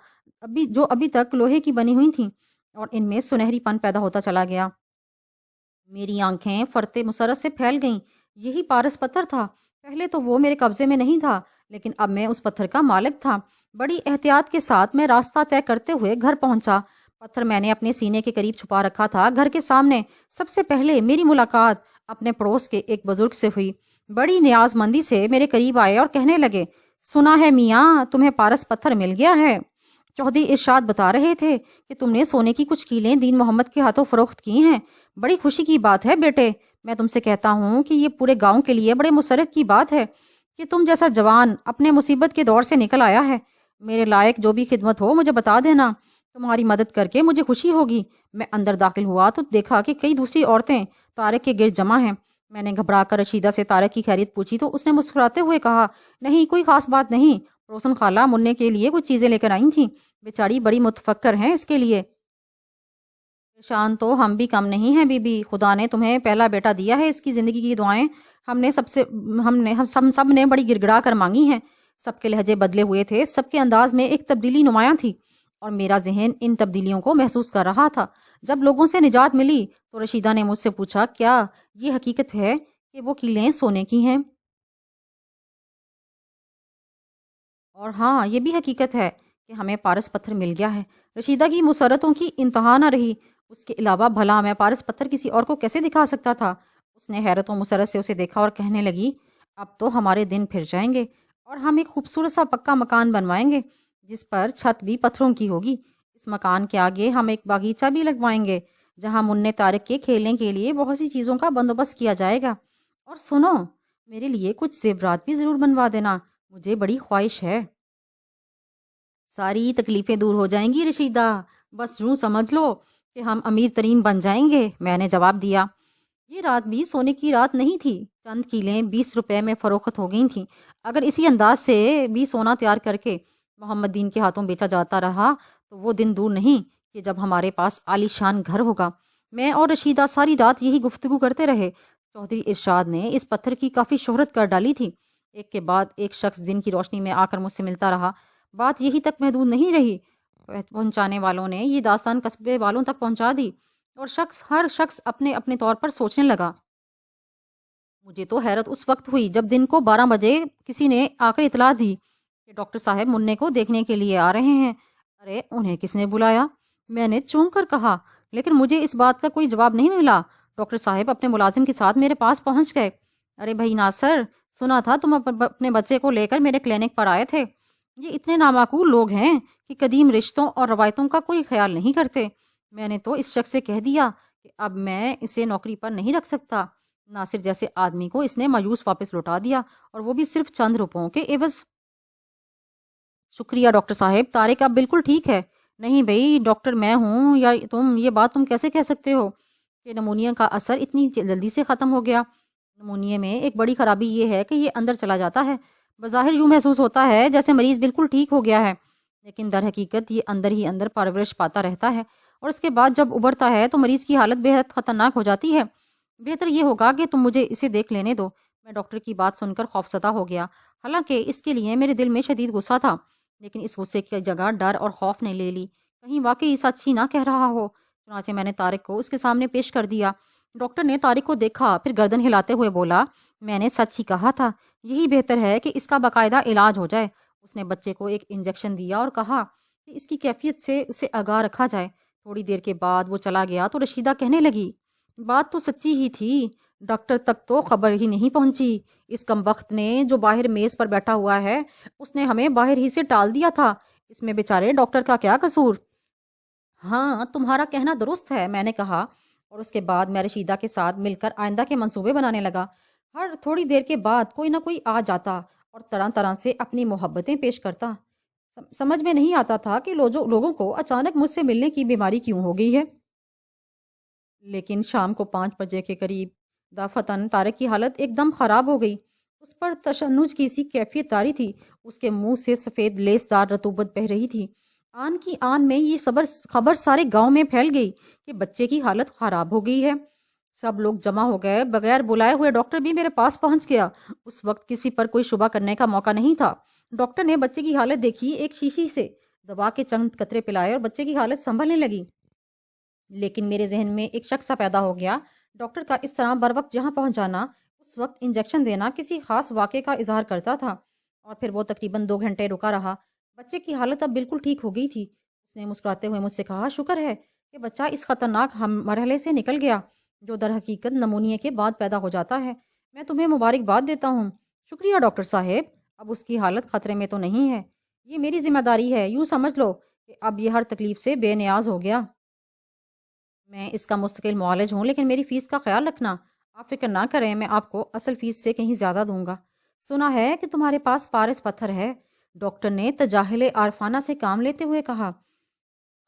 جو ابھی تک لوہے کی بنی ہوئی تھیں، اور ان میں سنہری پن پیدا ہوتا چلا گیا۔ میری آنکھیں فرتے مسرت سے پھیل گئیں۔ یہی پارس پتھر تھا۔ پہلے تو وہ میرے قبضے میں نہیں تھا، لیکن اب میں اس پتھر کا مالک تھا۔ بڑی احتیاط کے ساتھ میں راستہ طے کرتے ہوئے گھر پہنچا۔ پتھر میں نے اپنے سینے کے قریب چھپا رکھا تھا۔ گھر کے سامنے سب سے پہلے میری ملاقات اپنے پڑوس کے ایک بزرگ سے ہوئی۔ بڑی نیاز مندی سے میرے قریب آئے اور کہنے لگے، سنا ہے میاں، تمہیں پارس پتھر مل گیا ہے۔ چودھری ارشاد بتا رہے تھے کہ تم نے سونے کی کچھ کیلیں دین محمد کے ہاتھوں فروخت کی ہیں۔ بڑی خوشی کی بات ہے بیٹے۔ میں تم سے کہتا ہوں کہ یہ پورے گاؤں کے لیے بڑے مسرت کی بات ہے کہ تم جیسا جوان اپنے مصیبت کے دور سے نکل آیا ہے۔ میرے لائق جو بھی خدمت ہو مجھے بتا دینا، تمہاری مدد کر کے مجھے خوشی ہوگی۔ میں اندر داخل ہوا تو دیکھا کہ کئی دوسری عورتیں طارق کے گرد جمع ہیں۔ میں نے گھبرا کر رشیدہ سے طارق کی خیریت پوچھی تو اس نے مسکراتے ہوئے کہا، نہیں کوئی خاص بات نہیں، روشن خالہ مننے کے لیے کچھ چیزیں لے کر آئی تھیں، بیچاری بڑی متفکر ہیں اس کے لیے۔ پریشان تو ہم بھی کم نہیں ہیں بی بی، خدا نے تمہیں پہلا بیٹا دیا ہے، اس کی زندگی کی دعائیں ہم سب نے بڑی گڑگڑا کر مانگی ہیں۔ سب کے لہجے بدلے ہوئے تھے، سب کے انداز میں ایک تبدیلی نمایاں تھی، اور میرا ذہن ان تبدیلیوں کو محسوس کر رہا تھا۔ جب لوگوں سے نجات ملی تو رشیدہ نے مجھ سے پوچھا، کیا یہ حقیقت ہے کہ وہ کیلیں سونے کی ہیں؟ اور ہاں، یہ بھی حقیقت ہے کہ ہمیں پارس پتھر مل گیا ہے۔ رشیدہ کی مسرتوں کی انتہا نہ رہی۔ اس کے علاوہ بھلا میں پارس پتھر کسی اور کو کیسے دکھا سکتا تھا؟ اس نے حیرت و مسرت سے اسے دیکھا اور کہنے لگی، اب تو ہمارے دن پھر جائیں گے اور ہم ایک خوبصورت سا پکا مکان بنوائیں گے جس پر چھت بھی پتھروں کی ہوگی۔ اس مکان کے آگے ہم ایک باغیچہ بھی لگوائیں گے جہاں منع طارق کے کھیلنے کے لیے بہت سی چیزوں کا بندوبست کیا جائے گا۔ اور سنو، میرے لیے کچھ زیورات بھی ضرور بنوا دینا، مجھے بڑی خواہش ہے۔ ساری تکلیفیں دور ہو جائیں گی رشیدہ، بس یوں سمجھ لو کہ ہم امیر ترین بن جائیں گے، میں نے جواب دیا۔ یہ رات بھی سونے کی رات نہیں تھی۔ چند کیلیں 20 روپے میں فروخت ہو گئی تھیں۔ اگر اسی انداز سے بھی سونا تیار کر کے محمد دین کے ہاتھوں بیچا جاتا رہا تو وہ دن دور نہیں کہ جب ہمارے پاس عالی شان گھر ہوگا۔ میں اور رشیدہ ساری رات یہی گفتگو کرتے رہے۔ چودھری ارشاد نے اس پتھر کی کافی شہرت کر ڈالی تھی۔ ایک کے بعد ایک شخص دن کی روشنی میں آ کر مجھ سے ملتا رہا۔ بات یہی تک محدود نہیں رہی، پہنچانے والوں نے یہ داستان قصبے والوں تک پہنچا دی اور ہر شخص اپنے اپنے طور پر سوچنے لگا۔ مجھے تو حیرت اس وقت ہوئی جب دن کو 12 بجے کسی نے آ کر اطلاع دی کہ ڈاکٹر صاحب منع کو دیکھنے کے لیے آ رہے ہیں۔ ارے انہیں کس نے بلایا؟ میں نے چونک کر کہا، لیکن مجھے اس بات کا کوئی جواب نہیں ملا۔ ڈاکٹر صاحب اپنے ملازم کے ساتھ میرے پاس پہنچ گئے۔ ارے بھائی ناصر، سنا تھا تم اپنے بچے کو لے کر میرے کلینک پر آئے تھے۔ یہ اتنے نامعقول لوگ ہیں کہ قدیم رشتوں اور روایتوں کا کوئی خیال نہیں کرتے۔ میں نے تو اس شخص سے کہہ دیا کہ اب میں اسے نوکری پر نہیں رکھ سکتا۔ ناصر جیسے آدمی کو اس نے مایوس واپس لوٹا دیا، اور وہ بھی صرف چند روپوں کے عوض۔ شکریہ ڈاکٹر صاحب، طارق اب بالکل ٹھیک ہے۔ نہیں بھئی ڈاکٹر میں ہوں یا تم، یہ بات تم کیسے کہہ سکتے ہو کہ نمونیا کا اثر اتنی جلدی سے ختم ہو گیا؟ نمونیا میں ایک بڑی خرابی یہ ہے کہ یہ اندر چلا جاتا ہے۔ بظاہر یوں محسوس ہوتا ہے جیسے مریض بالکل ٹھیک ہو گیا ہے، لیکن در حقیقت یہ اندر ہی اندر پرورش پاتا رہتا ہے، اور اس کے بعد جب ابھرتا ہے تو مریض کی حالت بے حد خطرناک ہو جاتی ہے۔ بہتر یہ ہوگا کہ تم مجھے اسے دیکھ لینے دو۔ میں ڈاکٹر کی بات سن کر خوفزدہ ہو گیا، حالانکہ اس کے لیے میرے دل میں شدید غصہ تھا، لیکن اس غصے کی جگہ ڈر اور خوف نے لے لی، کہیں واقعی سچ ہی نہ کہہ رہا ہو۔ چنانچہ میں نے طارق کو اس کے سامنے پیش کر دیا۔ ڈاکٹر نے طارق کو دیکھا، پھر گردن ہلاتے ہوئے بولا، میں نے سچ ہی کہا تھا، یہی بہتر ہے کہ اس کا باقاعدہ علاج ہو جائے۔ اس نے بچے کو ایک انجیکشن دیا اور کہا کہ اس کی کیفیت سے اسے آگاہ رکھا جائے۔ تھوڑی دیر کے بعد وہ چلا گیا تو رشیدہ کہنے لگی، بات تو سچی ہی تھی، ڈاکٹر تک تو خبر ہی نہیں پہنچی۔ اس کمبخت نے جو باہر میز پر بیٹھا ہوا ہے، اس نے ہمیں باہر ہی سے ٹال دیا تھا۔ اس میں بیچارے ڈاکٹر کا کیا قصور؟ ہاں تمہارا کہنا درست ہے، میں نے کہا، اور اس کے بعد میں رشیدہ کے ساتھ مل کر آئندہ کے منصوبے بنانے لگا۔ ہر تھوڑی دیر کے بعد کوئی نہ کوئی آ جاتا اور طرح طرح سے اپنی محبتیں پیش کرتا۔ سمجھ میں نہیں آتا تھا کہ لوگوں کو اچانک مجھ سے ملنے کی بیماری کیوں ہو گئی ہے۔ لیکن شام کو 5 بجے کے قریب دفتن طارق کی حالت ایک دم خراب ہو گئی۔ اس پر تشنج کی سی کیفیت طاری تھی، اس کے منہ سے سفید لیسدار رطوبت بہہ رہی تھی۔ آن کی آن میں یہ خبر سارے گاؤں میں پھیل گئی کہ بچے کی حالت خراب ہو گئی ہے۔ سب لوگ جمع ہو گئے، بغیر بلائے ہوئے ڈاکٹر بھی میرے پاس پہنچ گیا۔ اس وقت کسی پر کوئی شبہ کرنے کا موقع نہیں تھا۔ ڈاکٹر نے بچے کی حالت دیکھی، ایک شیشی سے دوا کے چند قطرے پلائے اور بچے کی حالت سنبھلنے لگی۔ لیکن میرے ذہن میں ایک شک سا پیدا ہو گیا، ڈاکٹر کا اس طرح بر وقت جہاں پہنچ جانا، اس وقت انجیکشن دینا کسی خاص واقعے کا اظہار کرتا تھا۔ اور پھر وہ تقریباً 2 گھنٹے رکا رہا۔ بچے کی حالت اب بالکل ٹھیک ہو گئی تھی۔ اس نے مسکراتے ہوئے مجھ سے کہا، شکر ہے کہ بچہ اس خطرناک مرحلے سے نکل گیا، جو در حقیقت نمونیا کے بعد پیدا ہو جاتا ہے۔ میں تمہیں مبارکباد دیتا ہوں۔ شکریہ ڈاکٹر صاحب، اب اس کی حالت خطرے میں تو نہیں ہے۔ یہ میری ذمہ داری ہے، یوں سمجھ لو کہ اب یہ ہر تکلیف سے بے نیاز ہو گیا۔ میں اس کا مستقل معالج ہوں، لیکن میری فیس کا خیال رکھنا۔ آپ فکر نہ کریں، میں آپ کو اصل فیس سے کہیں زیادہ دوں گا۔ سنا ہے کہ تمہارے پاس پارس پتھر ہے، ڈاکٹر نے تجاہل عارفانہ سے کام لیتے ہوئے کہا۔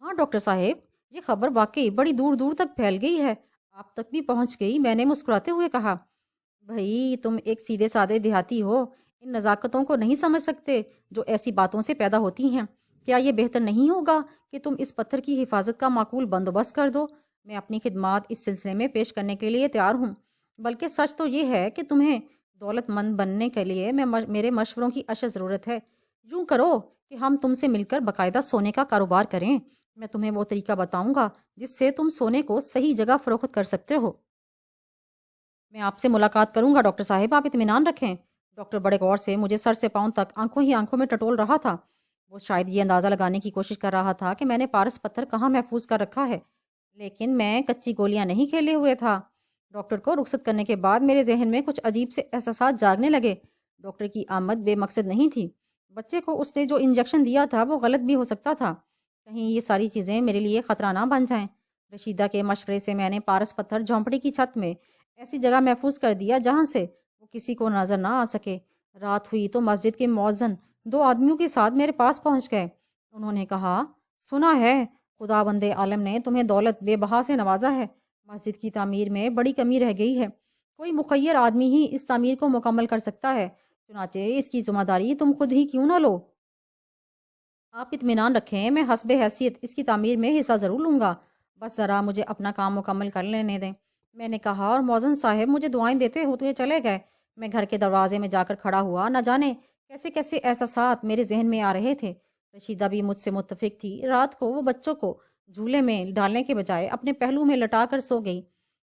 ہاں ڈاکٹر صاحب، یہ خبر واقعی بڑی دور دور تک پھیل گئی ہے، آپ تک بھی پہنچ گئی، میں نے مسکراتے ہوئے کہا۔ بھائی تم ایک سیدھے سادے دیہاتی ہو، ان نزاکتوں کو نہیں سمجھ سکتے جو ایسی باتوں سے پیدا ہوتی ہیں۔ کیا یہ بہتر نہیں ہوگا کہ تم اس پتھر کی حفاظت کا معقول بندوبست کر دو؟ میں اپنی خدمات اس سلسلے میں پیش کرنے کے لیے تیار ہوں، بلکہ سچ تو یہ ہے کہ تمہیں دولت مند بننے کے لیے میرے مشوروں کی اشد ضرورت ہے۔ یوں کرو کہ ہم تم سے مل کر باقاعدہ سونے کا کاروبار کریں۔ میں تمہیں وہ طریقہ بتاؤں گا جس سے تم سونے کو صحیح جگہ فروخت کر سکتے ہو۔ میں آپ سے ملاقات کروں گا ڈاکٹر صاحب، آپ اطمینان رکھیں۔ ڈاکٹر بڑے غور سے مجھے سر سے پاؤں تک آنکھوں ہی آنکھوں میں ٹٹول رہا تھا۔ وہ شاید یہ اندازہ لگانے کی کوشش کر رہا تھا کہ میں نے پارس پتھر کہاں محفوظ کر رکھا ہے، لیکن میں کچی گولیاں نہیں کھیلے ہوئے تھا۔ ڈاکٹر کو رخصت کرنے کے بعد میرے ذہن میں کچھ عجیب سے احساسات جاگنے لگے۔ ڈاکٹر کی آمد بے مقصد نہیں تھی۔ بچے کو اس نے جو انجیکشن دیا تھا وہ غلط بھی ہو سکتا تھا، کہیں یہ ساری چیزیں میرے لیے خطرہ نہ بن جائیں۔ رشیدہ کے مشورے سے میں نے پارس پتھر جھونپڑی کی چھت میں ایسی جگہ محفوظ کر دیا جہاں سے وہ کسی کو نظر نہ آ سکے۔ رات ہوئی تو مسجد کے مؤذن 2 آدمیوں کے ساتھ میرے پاس پہنچ گئے۔ انہوں نے کہا، سنا ہے خدا بند عالم نے تمہیں دولت بے بہا سے نوازا ہے، مسجد کی تعمیر میں بڑی کمی رہ گئی ہے، کوئی مخیر آدمی ہی اس تعمیر کو مکمل کر سکتا ہے، چنانچہ اس کی ذمہ داری تم خود ہی کیوں نہ لو؟ آپ اطمینان رکھیں، میں حسب حیثیت اس کی تعمیر میں حصہ ضرور لوں گا، بس ذرا مجھے اپنا کام مکمل کر لینے دیں، میں نے کہا، اور مؤذن صاحب مجھے دعائیں دیتے ہوتے چلے گئے۔ میں گھر کے دروازے میں جا کر کھڑا ہوا، نہ جانے کیسے کیسے احساسات میرے ذہن میں آ رہے تھے۔ رشیدہ بھی مجھ سے متفق تھی۔ رات کو وہ بچوں کو جھولے میں ڈالنے کے بجائے اپنے پہلو میں لٹا کر سو گئی،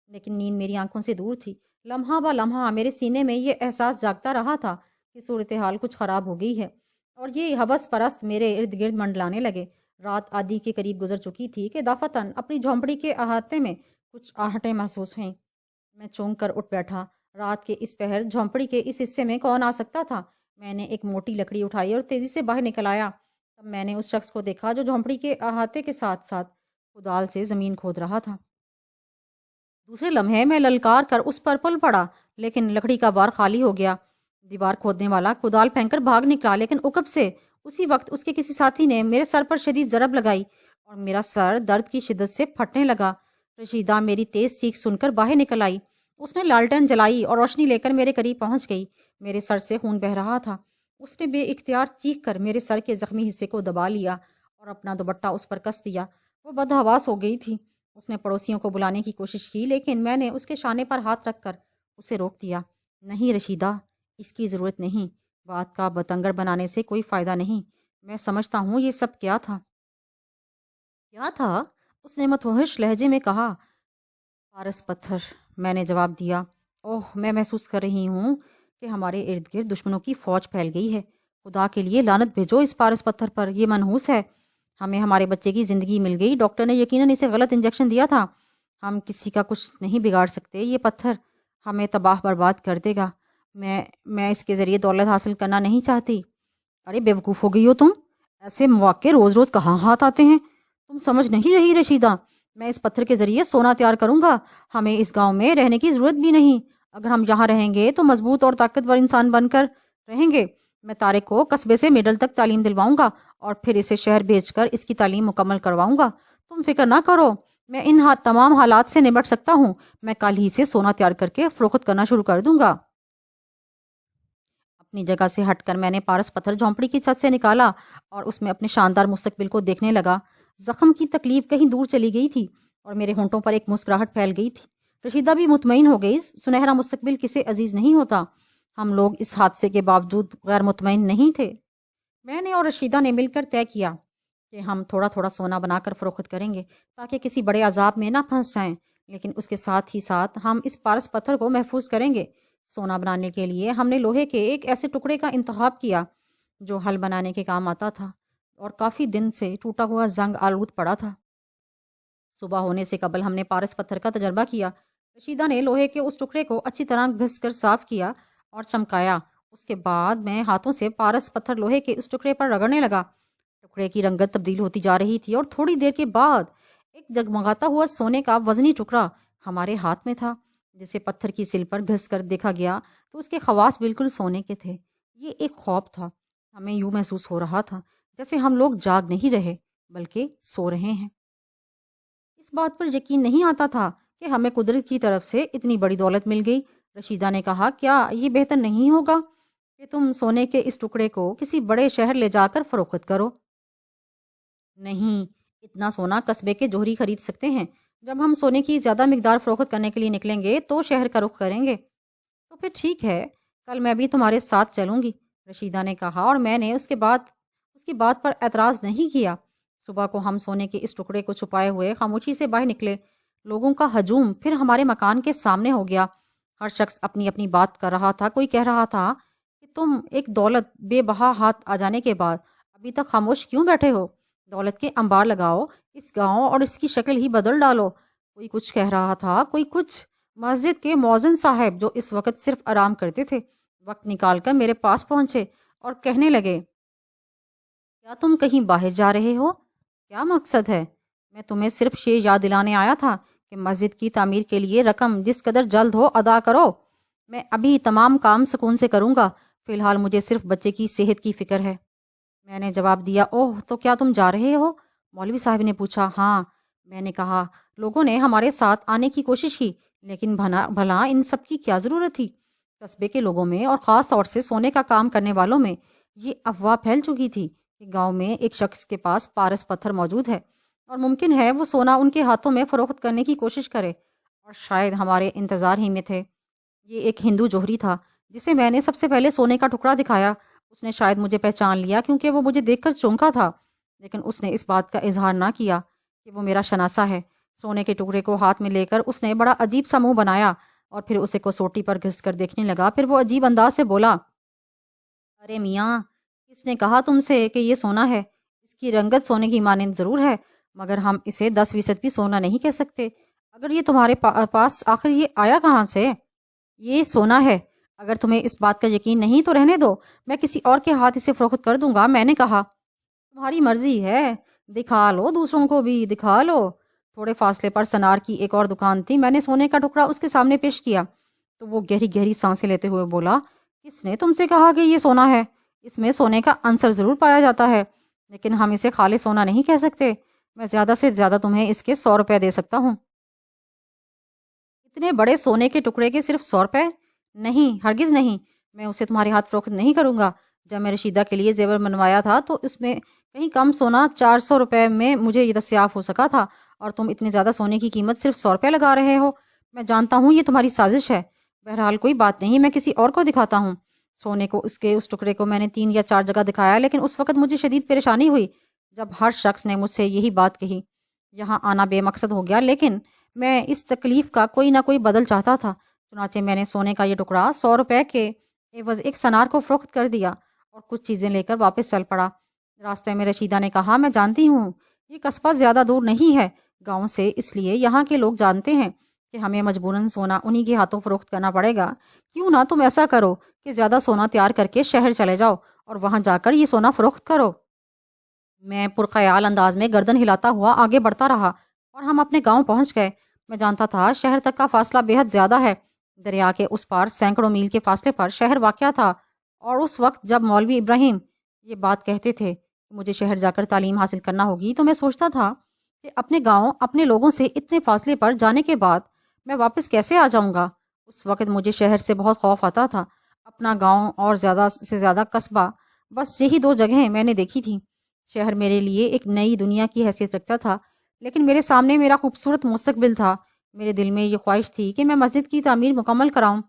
لیکن نیند میری آنکھوں سے دور تھی۔ لمحہ با لمحہ میرے سینے میں یہ احساس جاگتا رہا تھا کہ صورتحال کچھ خراب ہو گئی ہے، اور یہ ہوس پرست میرے ارد گرد منڈلانے لگے۔ رات آدھی کے قریب گزر چکی تھی کہ دفتن اپنی جھونپڑی کے احاطے میں کچھ آہٹیں محسوس ہوئیں۔ میں چونک کر اٹھ بیٹھا۔ رات کے اس پہر جھونپڑی کے اس حصے میں کون آ سکتا تھا؟ میں نے ایک موٹی لکڑی اٹھائی اور تیزی سے باہر نکل آیا۔ تب میں نے اس شخص کو دیکھا جو جھونپڑی کے احاطے کے ساتھ ساتھ کدال سے زمین کھود رہا تھا۔ دوسرے لمحے میں للکار کر اس پر پل پڑا، لیکن لکڑی کا بار خالی ہو گیا۔ دیوار کھودنے والا کدال پھینک کر بھاگ نکلا، لیکن عقب سے اسی وقت اس کے کسی ساتھی نے میرے سر پر شدید ضرب لگائی اور میرا سر درد کی شدت سے پھٹنے لگا۔ رشیدہ میری تیز چیخ سن کر باہر نکل آئی۔ اس نے لالٹین جلائی اور روشنی لے کر میرے قریب پہنچ گئی۔ میرے سر سے خون بہہ رہا تھا۔ اس نے بے اختیار چیخ کر میرے سر کے زخمی حصے کو دبا لیا اور اپنا دوپٹہ اس پر کس دیا۔ وہ بدحواس ہو گئی تھی۔ اس نے پڑوسیوں کو بلانے کی کوشش کی، لیکن میں نے اس کے شانے پر ہاتھ رکھ کر اسے روک دیا۔ نہیں رشیدہ، اس کی ضرورت نہیں۔ بات کا بتنگڑ بنانے سے کوئی فائدہ نہیں۔ میں سمجھتا ہوں یہ سب کیا تھا۔ کیا تھا؟ اس نے متوحش لہجے میں کہا۔ پارس پتھر، میں نے جواب دیا۔ اوہ، میں محسوس کر رہی ہوں کہ ہمارے ارد گرد دشمنوں کی فوج پھیل گئی ہے۔ خدا کے لیے لعنت بھیجو اس پارس پتھر پر، یہ منحوس ہے۔ ہمیں ہمارے بچے کی زندگی مل گئی۔ ڈاکٹر نے یقیناً اسے غلط انجیکشن دیا تھا۔ ہم کسی کا کچھ نہیں بگاڑ سکتے۔ یہ پتھر ہمیں تباہ برباد کر دے گا۔ میں اس کے ذریعے دولت حاصل کرنا نہیں چاہتی۔ ارے بیوقوف ہو گئی ہو تم، ایسے مواقع روز روز کہاں ہاتھ آتے ہیں؟ تم سمجھ نہیں رہی رشیدہ، میں اس پتھر کے ذریعے سونا تیار کروں گا۔ ہمیں اس گاؤں میں رہنے کی ضرورت بھی نہیں۔ اگر ہم یہاں رہیں گے تو مضبوط اور طاقتور انسان بن کر رہیں گے۔ میں طارق کو قصبے سے مڈل تک تعلیم دلواؤں گا اور پھر اسے شہر بھیج کر اس کی تعلیم مکمل کرواؤں گا۔ تم فکر نہ کرو، میں ان تمام حالات سے نمٹ سکتا ہوں۔ میں کل ہی سے سونا تیار کر کے فروخت کرنا شروع کر دوں گا۔ اپنی جگہ سے ہٹ کر میں نے پارس پتھر جھونپڑی کی چھت سے نکالا اور اس میں اپنے شاندار مستقبل کو دیکھنے لگا۔ زخم کی تکلیف کہیں دور چلی گئی تھی اور میرے ہونٹوں پر ایک مسکراہٹ پھیل گئی تھی۔ رشیدہ بھی مطمئن ہو گئی۔ سنہرا مستقبل کسے عزیز نہیں ہوتا؟ ہم لوگ اس حادثے کے باوجود غیر مطمئن نہیں تھے۔ میں نے اور رشیدہ نے مل کر طے کیا کہ ہم تھوڑا تھوڑا سونا بنا کر فروخت کریں گے تاکہ کسی بڑے عذاب میں نہ پھنس جائیں، لیکن اس کے ساتھ ہی ساتھ ہم اس پارس پتھر کو محفوظ کریں گے۔ سونا بنانے کے لیے ہم نے لوہے کے ایک ایسے ٹکڑے کا انتخاب کیا جو ہل بنانے کے کام آتا تھا اور کافی دن سے ٹوٹا ہوا زنگ آلود پڑا تھا۔ صبح ہونے سے قبل ہم نے پارس پتھر کا تجربہ کیا۔ رشیدہ نے لوہے کے اس ٹکڑے کو اچھی طرح گھس کر صاف کیا اور چمکایا۔ اس کے بعد میں ہاتھوں سے پارس پتھر لوہے کے اس ٹکڑے پر رگڑنے لگا۔ ٹکڑے کی رنگت تبدیل ہوتی جا رہی تھی اور تھوڑی دیر کے بعد ایک جگمگاتا ہوا سونے کا وزنی ٹکڑا ہمارے ہاتھ میں تھا۔ جسے پتھر کی سل پر گھس کر دیکھا گیا تو اس کے خواص بالکل سونے کے تھے۔ یہ ایک خواب تھا۔ ہمیں یوں محسوس ہو رہا تھا جیسے ہم لوگ جاگ نہیں رہے بلکہ سو رہے ہیں۔ اس بات پر یقین نہیں آتا تھا کہ ہمیں قدرت کی طرف سے اتنی بڑی دولت مل گئی۔ رشیدہ نے کہا، کیا یہ بہتر نہیں ہوگا کہ تم سونے کے اس ٹکڑے کو کسی بڑے شہر لے جا کر فروخت کرو؟ نہیں، اتنا سونا قصبے کے جوہری خرید سکتے ہیں۔ جب ہم سونے کی زیادہ مقدار فروخت کرنے کے لیے نکلیں گے تو شہر کا رخ کریں گے۔ تو پھر ٹھیک ہے، کل میں بھی تمہارے ساتھ چلوں گی، رشیدہ نے کہا، اور میں نے اس کی بات پر اعتراض نہیں کیا۔ صبح کو ہم سونے کے اس ٹکڑے کو چھپائے ہوئے خاموشی سے باہر نکلے۔ لوگوں کا ہجوم پھر ہمارے مکان کے سامنے ہو گیا۔ ہر شخص اپنی اپنی بات کر رہا تھا۔ کوئی کہہ رہا تھا کہ تم ایک دولت بے بہا ہاتھ آ جانے کے بعد ابھی تک خاموش کیوں بیٹھے ہو؟ دولت کے انبار لگاؤ، اس گاؤں اور اس کی شکل ہی بدل ڈالو۔ کوئی کچھ کہہ رہا تھا، کوئی کچھ۔ مسجد کے مؤذن صاحب جو اس وقت صرف آرام کرتے تھے وقت نکال کر میرے پاس پہنچے اور کہنے لگے، کیا تم کہیں باہر جا رہے ہو؟ کیا مقصد ہے؟ میں تمہیں صرف یہ یاد دلانے آیا تھا کہ مسجد کی تعمیر کے لیے رقم جس قدر جلد ہو ادا کرو۔ میں ابھی تمام کام سکون سے کروں گا۔ فی الحال مجھے صرف بچے کی صحت کی فکر ہے۔ میں نے جواب دیا، اوہ، تو کیا تم جا رہے ہو؟ مولوی صاحب نے پوچھا۔ ہاں، میں نے کہا، لوگوں نے ہمارے ساتھ آنے کی کوشش کی لیکن بھلا ان سب کی کیا ضرورت تھی؟ قصبے کے لوگوں میں اور خاص طور سے سونے کا کام کرنے والوں میں یہ افواہ پھیل چکی تھی کہ گاؤں میں ایک شخص کے پاس پارس پتھر موجود ہے اور ممکن ہے وہ سونا ان کے ہاتھوں میں فروخت کرنے کی کوشش کرے، اور شاید ہمارے انتظار ہی میں تھے۔ یہ ایک ہندو جوہری تھا جسے میں نے سب سے پہلے سونے کا ٹکڑا دکھایا۔ اس نے شاید مجھے پہچان لیا کیونکہ وہ مجھے دیکھ کر چونکا تھا، لیکن اس نے اس بات کا اظہار نہ کیا کہ وہ میرا شناسا ہے۔ سونے کے ٹکڑے کو ہاتھ میں لے کر اس نے بڑا عجیب سا منہ بنایا اور پھر اسے کسوٹی پر گھس کر دیکھنے لگا۔ پھر وہ عجیب انداز سے بولا، ارے میاں، کس نے کہا تم سے کہ یہ سونا ہے؟ اس کی رنگت سونے کی مانند ضرور ہے مگر ہم اسے 10% بھی سونا نہیں کہہ سکتے۔ اگر یہ تمہارے پاس آخر یہ آیا کہاں سے؟ یہ سونا ہے۔ اگر تمہیں اس بات کا یقین نہیں تو رہنے دو، میں کسی اور کے ہاتھ اسے فروخت کر دوں گا۔ میں نے کہا، تمہاری مرضی ہے، دکھا لو، دوسروں کو بھی دکھا لو۔ تھوڑے فاصلے پر سنار کی ایک اور دکان تھی. میں نے سونے کا ٹکڑا اس کے سامنے پیش کیا تو وہ گہری گہری سانسیں لیتے ہوئے بولا, کس نے تم سے کہا کہ یہ سونا ہے؟ اس میں سونے کا عنصر ضرور پایا جاتا ہے لیکن ہم اسے خالص سونا نہیں کہہ سکتے. میں زیادہ سے زیادہ تمہیں اس کے 100 روپے دے سکتا ہوں. اتنے بڑے سونے کے ٹکڑے کے صرف 100 روپے؟ نہیں, ہرگز نہیں. میں اسے تمہارے ہاتھ فروخت نہیں کروں گا. جب میں رشیدہ کے لیے زیور منوایا تھا تو اس میں کہیں کم سونا 400 روپے میں مجھے یہ دستیاب ہو سکا تھا اور تم اتنے زیادہ سونے کی قیمت صرف 100 روپے لگا رہے ہو. میں جانتا ہوں یہ تمہاری سازش ہے. بہرحال کوئی بات نہیں, میں کسی اور کو دکھاتا ہوں. سونے کو اس ٹکڑے کو میں نے 3 یا 4 جگہ دکھایا لیکن اس وقت مجھے شدید پریشانی ہوئی جب ہر شخص نے مجھ سے یہی بات کہی. یہاں آنا بے مقصد ہو گیا لیکن میں اس تکلیف کا کوئی نہ کوئی بدل چاہتا تھا. چنانچہ میں نے سونے کا یہ ٹکڑا 100 روپے کے عوض ایک سنار کو فروخت کر دیا اور کچھ چیزیں لے کر واپس چل پڑا. راستے میں رشیدہ نے کہا, میں جانتی ہوں یہ قصبہ زیادہ دور نہیں ہے گاؤں سے, اس لیے یہاں کے لوگ جانتے ہیں کہ ہمیں مجبوراً سونا انہی کے ہاتھوں فروخت کرنا پڑے گا. کیوں نہ تم ایسا کرو کہ زیادہ سونا تیار کر کے شہر چلے جاؤ اور وہاں جا کر یہ سونا فروخت کرو. میں پرخیال انداز میں گردن ہلاتا ہوا آگے بڑھتا رہا اور ہم اپنے گاؤں پہنچ گئے. میں جانتا تھا شہر تک کا فاصلہ بے حد زیادہ ہے. دریا کے اس پار سینکڑوں میل کے فاصلے پر شہر واقع تھا اور اس وقت جب مولوی ابراہیم یہ بات کہتے تھے کہ مجھے شہر جا کر تعلیم حاصل کرنا ہوگی تو میں سوچتا تھا کہ اپنے گاؤں اپنے لوگوں سے اتنے فاصلے پر جانے کے بعد میں واپس کیسے آ جاؤں گا. اس وقت مجھے شہر سے بہت خوف آتا تھا. اپنا گاؤں اور زیادہ سے زیادہ قصبہ, بس یہی 2 جگہیں میں نے دیکھی تھیں. شہر میرے لیے ایک نئی دنیا کی حیثیت رکھتا تھا لیکن میرے سامنے میرا خوبصورت مستقبل تھا. میرے دل میں یہ خواہش تھی کہ میں مسجد کی تعمیر مکمل کراؤں,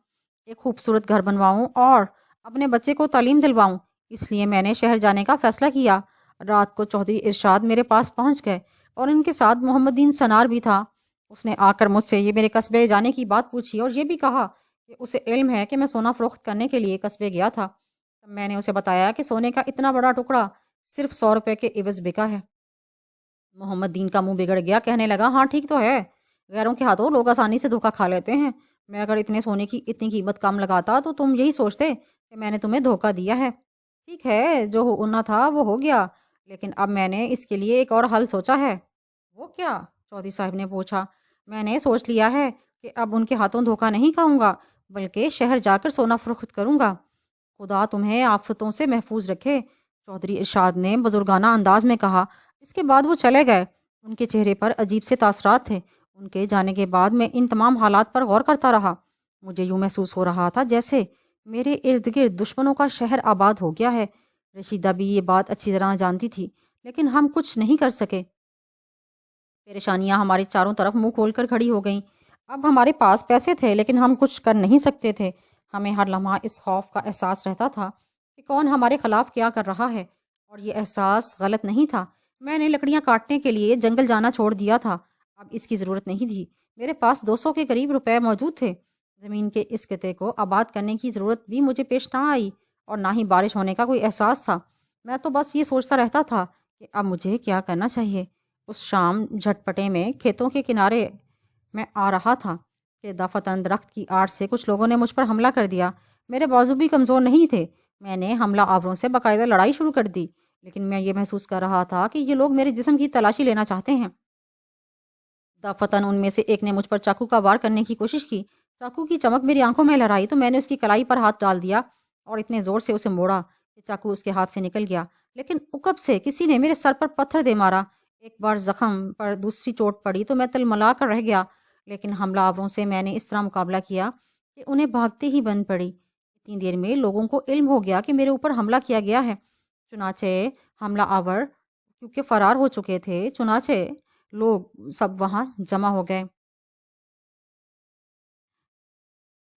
ایک خوبصورت گھر بنواؤں اور اپنے بچے کو تعلیم دلواؤں. اس لیے میں نے شہر جانے کا فیصلہ کیا. رات کو چودھری ارشاد میرے پاس پہنچ گئے اور ان کے ساتھ محمد دین سنار بھی تھا. اس نے آ کر مجھ سے یہ میرے قصبے جانے کی بات پوچھی اور یہ بھی کہا کہ اسے علم ہے کہ میں سونا فروخت کرنے کے لیے قصبے گیا تھا. میں نے اسے بتایا کہ سونے کا اتنا بڑا ٹکڑا صرف 100 روپے کے عوض بکا ہے. محمد دین کا منہ بگڑ گیا, کہنے لگا, ہاں ٹھیک تو ہے, غیروں کے ہاتھوں لوگ آسانی سے دھوکا کھا لیتے ہیں. میں اگر اتنے سونے کی اتنی قیمت کم لگاتا تو تم یہی سوچتے کہ میں نے تمہیں دھوکا دیا ہے. ٹھیک ہے, جو ہونا تھا وہ ہو گیا, لیکن اب میں نے اس کے لیے ایک اور حل سوچا ہے. وہ کیا؟ چودھری صاحب نے پوچھا. میں نے سوچ لیا ہے کہ اب ان کے ہاتھوں دھوکا نہیں کھاؤں گا بلکہ شہر جا کر سونا فروخت کروں گا. خدا تمہیں آفتوں سے محفوظ رکھے, چودھری ارشاد نے بزرگانہ انداز میں کہا. اس کے بعد وہ چلے گئے. ان کے چہرے پر عجیب سے تاثرات تھے. ان کے جانے کے بعد میں ان تمام حالات پر غور کرتا رہا. مجھے یوں محسوس ہو رہا تھا جیسے میرے ارد گرد دشمنوں کا شہر آباد ہو گیا ہے. رشیدہ بھی یہ بات اچھی طرح جانتی تھی لیکن ہم کچھ نہیں کر سکے. پریشانیاں ہمارے چاروں طرف منہ کھول کر کھڑی ہو گئیں. اب ہمارے پاس پیسے تھے لیکن ہم کچھ کر نہیں سکتے تھے. ہمیں ہر لمحہ اس خوف کا احساس رہتا تھا کہ کون ہمارے خلاف کیا کر رہا ہے, اور یہ احساس غلط نہیں تھا. میں نے لکڑیاں کاٹنے کے لیے جنگل جانا چھوڑ دیا تھا. اب اس کی ضرورت نہیں تھی. میرے پاس 200 کے قریب روپے موجود تھے. زمین کے اس خطے کو آباد کرنے کی ضرورت بھی مجھے پیش نہ آئی اور نہ ہی بارش ہونے کا کوئی احساس تھا. میں تو بس یہ سوچتا رہتا تھا کہ اب مجھے کیا کرنا چاہیے. اس شام جھٹپٹے میں کھیتوں کے کنارے میں آ رہا تھا کہ دفتن درخت کی آڑ سے کچھ لوگوں نے مجھ پر حملہ کر دیا. میرے بازو بھی کمزور نہیں تھے. میں نے حملہ آوروں سے باقاعدہ لڑائی شروع کر دی لیکن میں یہ محسوس کر رہا تھا کہ یہ لوگ میرے جسم کی تلاشی لینا چاہتے ہیں. دفتن ان میں سے ایک نے مجھ پر چاقو کا وار کرنے کی کوشش کی. چاقو کی چمک میری آنکھوں میں لہرائی تو میں نے اس کی کلائی پر ہاتھ ڈال دیا اور اتنے زور سے اسے موڑا کہ چاقو اس کے ہاتھ سے نکل گیا. لیکن عقب سے کسی نے میرے سر پر پتھر دے مارا. ایک بار زخم پر دوسری چوٹ پڑی تو میں تلملا کر رہ گیا لیکن حملہ آوروں سے میں نے اس طرح مقابلہ کیا کہ انہیں بھاگتے ہی بند پڑی. اتنی دیر میں لوگوں کو علم ہو گیا کہ میرے اوپر حملہ کیا گیا ہے. چنانچہ حملہ آور کیونکہ فرار ہو چکے تھے, چنانچہ لوگ سب وہاں جمع ہو گئے.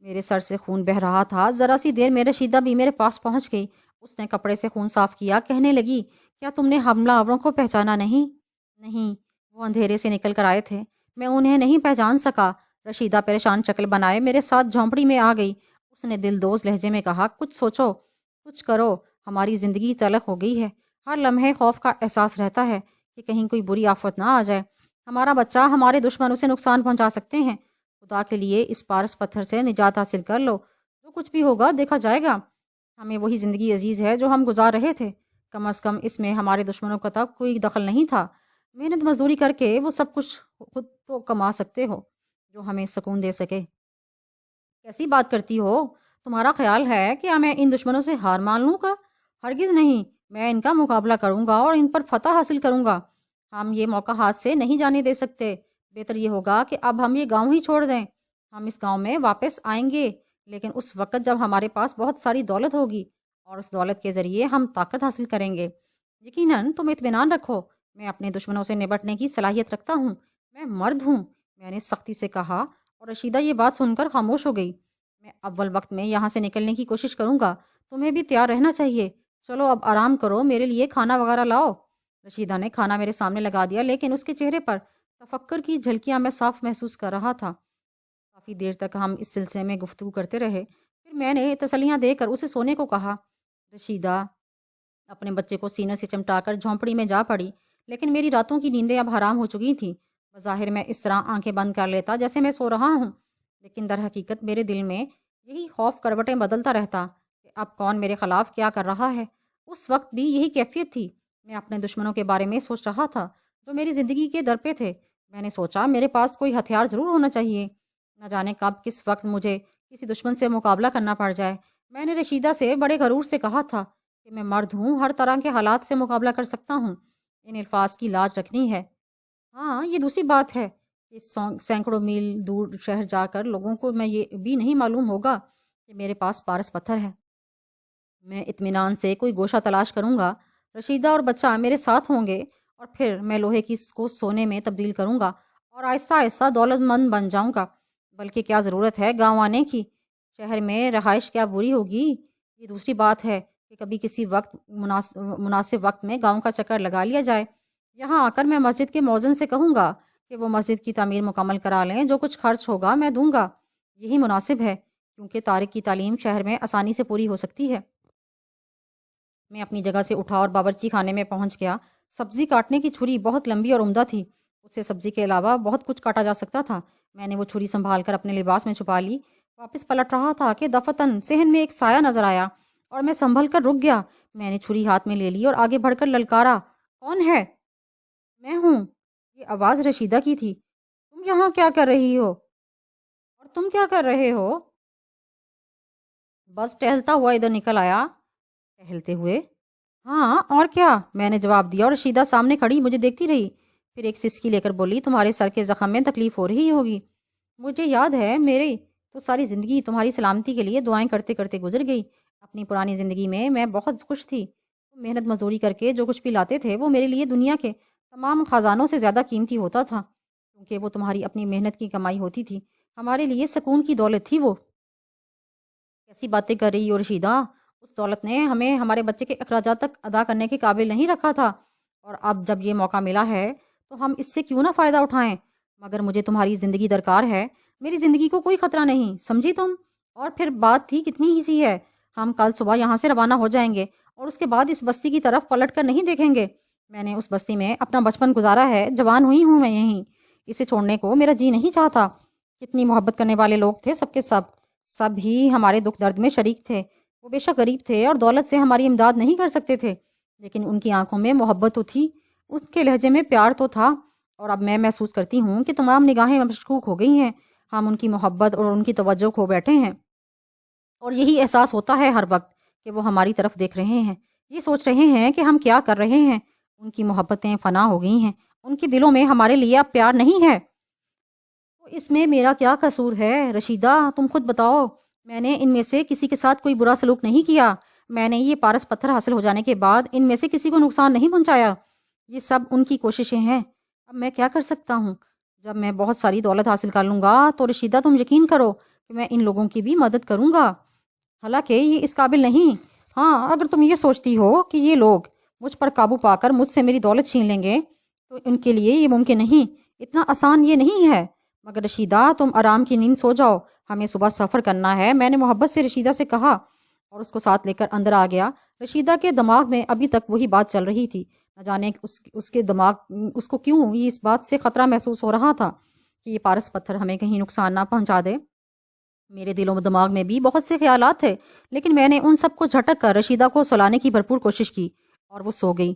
میرے سر سے خون بہہ رہا تھا. ذرا سی دیر میں رشیدہ بھی میرے پاس پہنچ گئی. اس نے کپڑے سے خون صاف کیا, کہنے لگی, کیا تم نے حملہ آوروں کو پہچانا نہیں؟ نہیں, وہ اندھیرے سے نکل کر آئے تھے, میں انہیں نہیں پہچان سکا. رشیدہ پریشان شکل بنائے میرے ساتھ جھونپڑی میں آ گئی. اس نے دل دوز لہجے میں کہا, کچھ سوچو, کچھ کرو, ہماری زندگی تلخ ہو گئی ہے. ہر لمحے خوف کا احساس رہتا ہے کہ کہیں کوئی بری آفت نہ آ جائے. ہمارا بچہ, ہمارے دشمن اسے نقصان پہنچا سکتے ہیں. خدا کے لیے اس پارس پتھر سے نجات حاصل کر لو. جو کچھ بھی ہوگا دیکھا جائے گا. ہمیں وہی زندگی عزیز ہے جو ہم گزار رہے تھے. کم از کم اس میں ہمارے دشمنوں کا تک کوئی دخل نہیں تھا. محنت مزدوری کر کے وہ سب کچھ خود تو کما سکتے ہو جو ہمیں سکون دے سکے۔ کیسی بات کرتی ہو؟ تمہارا خیال ہے کہ میں ان دشمنوں سے ہار مان لوں گا؟ ہرگز نہیں، میں ان کا مقابلہ کروں گا اور ان پر فتح حاصل کروں گا۔ ہم یہ موقع ہاتھ سے نہیں جانے دے سکتے۔ بہتر یہ ہوگا کہ اب ہم یہ گاؤں ہی چھوڑ دیں۔ ہم اس گاؤں میں واپس آئیں گے، لیکن اس وقت جب ہمارے پاس بہت ساری دولت ہوگی اور اس دولت کے ذریعے ہم طاقت حاصل کریں گے۔ یقیناً تم اطمینان رکھو، میں اپنے دشمنوں سے نپٹنے کی صلاحیت رکھتا ہوں۔ میں مرد ہوں، میں نے سختی سے کہا، اور رشیدہ یہ بات سن کر خاموش ہو گئی۔ میں اول وقت میں یہاں سے نکلنے کی کوشش کروں گا، تمہیں بھی تیار رہنا چاہیے۔ چلو اب آرام کرو، میرے لیے کھانا وغیرہ لاؤ۔ رشیدہ نے کھانا میرے سامنے لگا دیا، لیکن اس کے چہرے پر تفکر کی جھلکیاں میں صاف محسوس کر رہا تھا۔ کافی دیر تک ہم اس سلسلے میں گفتگو کرتے رہے، پھر میں نے تسلیاں دے کر اسے سونے کو کہا۔ رشیدہ اپنے بچے کو سینے سے چمٹا کر جھونپڑی میں جا پڑی، لیکن میری راتوں کی نیندیں اب حرام ہو چکی تھیں۔ بظاہر میں اس طرح آنکھیں بند کر لیتا جیسے میں سو رہا ہوں، لیکن در حقیقت میرے دل میں یہی خوف کروٹیں بدلتا رہتا کہ اب کون میرے خلاف کیا کر رہا ہے۔ اس وقت بھی یہی کیفیت تھی۔ میں اپنے دشمنوں کے بارے میں سوچ رہا تھا جو میری زندگی کے در پہ تھے۔ میں نے سوچا میرے پاس کوئی ہتھیار ضرور ہونا چاہیے، نہ جانے کب کس وقت مجھے کسی دشمن سے مقابلہ کرنا پڑ جائے۔ میں نے رشیدہ سے بڑے غرور سے کہا تھا کہ میں مرد ہوں، ہر طرح کے حالات سے مقابلہ کر سکتا ہوں۔ ان الفاظ کی لاج رکھنی ہے۔ ہاں، یہ دوسری بات ہے کہ سینکڑوں میل دور شہر جا کر لوگوں کو میں یہ بھی نہیں معلوم ہوگا کہ میرے پاس پارس پتھر ہے۔ میں اطمینان سے کوئی گوشہ تلاش کروں گا، رشیدہ اور بچہ میرے ساتھ ہوں گے، اور پھر میں لوہے کی کو سونے میں تبدیل کروں گا اور آہستہ آہستہ دولت مند بن جاؤں گا۔ بلکہ کیا ضرورت ہے گاؤں آنے کی؟ شہر میں رہائش کیا بری ہوگی؟ یہ دوسری بات ہے کہ کبھی کسی وقت مناسب وقت میں گاؤں کا چکر لگا لیا جائے۔ یہاں آ کر میں مسجد کے مؤذن سے کہوں گا کہ وہ مسجد کی تعمیر مکمل کرا لیں، جو کچھ خرچ ہوگا میں دوں گا۔ یہی مناسب ہے، کیونکہ طارق کی تعلیم شہر میں آسانی سے پوری ہو سکتی ہے۔ میں اپنی جگہ سے اٹھا اور باورچی خانے میں پہنچ گیا۔ سبزی کاٹنے کی چھری بہت لمبی اور عمدہ تھی، اس سے سبزی کے علاوہ بہت کچھ کاٹا جا سکتا تھا۔ میں نے وہ چھری سنبھال کر اپنے لباس میں چھپا لی۔ واپس پلٹ رہا تھا کہ دفتن صحن میں ایک سایہ نظر آیا اور میں سنبھل کر رک گیا۔ میں نے چھری ہاتھ میں لے لی اور آگے بڑھ کر للکارا، کون ہے؟ میں ہوں۔ یہ آواز رشیدہ کی تھی۔ تم یہاں کیا کر رہی ہو؟ اور تم کیا کر رہے ہو؟ بس ٹہلتا ہوا ادھر نکل آیا۔ ٹہلتے ہوئے؟ ہاں اور کیا، میں نے جواب دیا، اور رشیدہ سامنے کھڑی مجھے دیکھتی رہی۔ پھر ایک سسکی لے کر بولی، تمہارے سر کے زخم میں تکلیف ہو رہی ہوگی۔ مجھے یاد ہے، میری تو ساری زندگی تمہاری سلامتی کے لیے دعائیں کرتے کرتے گزر گئی۔ اپنی پرانی زندگی میں بہت خوش تھی۔ محنت مزدوری کر کے جو کچھ بھی لاتے تھے وہ میرے لیے دنیا کے تمام خزانوں سے زیادہ قیمتی ہوتا تھا، کیونکہ وہ تمہاری اپنی محنت کی کمائی ہوتی تھی۔ ہمارے لیے سکون کی دولت تھی وہ۔ کیسی باتیں کر رہی ہو رشیدہ؟ اس دولت نے ہمیں ہمارے بچے کے اخراجات تک ادا کرنے کے قابل نہیں رکھا تھا، اور اب جب یہ موقع ملا ہے تو ہم اس سے کیوں نہ فائدہ اٹھائیں؟ مگر مجھے تمہاری زندگی درکار ہے، میری زندگی کو کوئی خطرہ نہیں، سمجھی تم؟ اور پھر بات تھی کتنی ہی سی ہے، ہم کل صبح یہاں سے روانہ ہو جائیں گے اور اس کے بعد اس بستی کی طرف پلٹ کر نہیں دیکھیں گے۔ میں نے اس بستی میں اپنا بچپن گزارا ہے، جوان ہوئی ہوں میں یہیں، اسے چھوڑنے کو میرا جی نہیں چاہتا۔ کتنی محبت کرنے والے لوگ تھے سب کے سب ہی ہمارے دکھ درد میں شریک تھے۔ وہ بے شک غریب تھے اور دولت سے ہماری امداد نہیں کر سکتے تھے، لیکن ان کی آنکھوں میں محبت تو تھی، ان کے لہجے میں پیار تو تھا۔ اور اب میں محسوس کرتی ہوں کہ تمام نگاہیں مشکوک ہو گئی ہیں، ہم ان کی محبت اور ان کی توجہ کھو بیٹھے ہیں، اور یہی احساس ہوتا ہے ہر وقت کہ وہ ہماری طرف دیکھ رہے ہیں، یہ سوچ رہے ہیں کہ ہم کیا کر رہے ہیں۔ ان کی محبتیں فنا ہو گئی ہیں، ان کے دلوں میں ہمارے لیے اب پیار نہیں ہے۔ تو اس میں میرا کیا قصور ہے رشیدہ؟ تم خود بتاؤ۔ میں نے ان میں سے کسی کے ساتھ کوئی برا سلوک نہیں کیا، میں نے یہ پارس پتھر حاصل ہو جانے کے بعد ان میں سے کسی کو نقصان نہیں پہنچایا۔ یہ سب ان کی کوششیں ہیں۔ اب میں کیا کر سکتا ہوں؟ جب میں بہت ساری دولت حاصل کر لوں گا تو رشیدہ تم یقین کرو کہ میں ان لوگوں کی بھی مدد کروں گا، حالانکہ یہ اس قابل نہیں۔ ہاں، اگر تم یہ سوچتی ہو کہ یہ لوگ مجھ پر قابو پا کر مجھ سے میری دولت چھین لیں گے تو ان کے لیے یہ ممکن نہیں، اتنا آسان یہ نہیں ہے۔ مگر رشیدہ تم آرام کی نیند سو جاؤ، ہمیں صبح سفر کرنا ہے، میں نے محبت سے رشیدہ سے کہا اور اس کو ساتھ لے کر اندر آ گیا۔ رشیدہ کے دماغ میں ابھی تک وہی بات چل رہی تھی، نہ جانے اس کے دماغ اس کو کیوں یہ اس بات سے خطرہ محسوس ہو رہا تھا کہ یہ پارس پتھر ہمیں کہیں نقصان نہ پہنچا دے۔ میرے دل و دماغ میں بھی بہت سے خیالات تھے، لیکن میں نے ان سب کو جھٹک کر رشیدہ کو سلانے کی بھرپور کوشش کی اور وہ سو گئی۔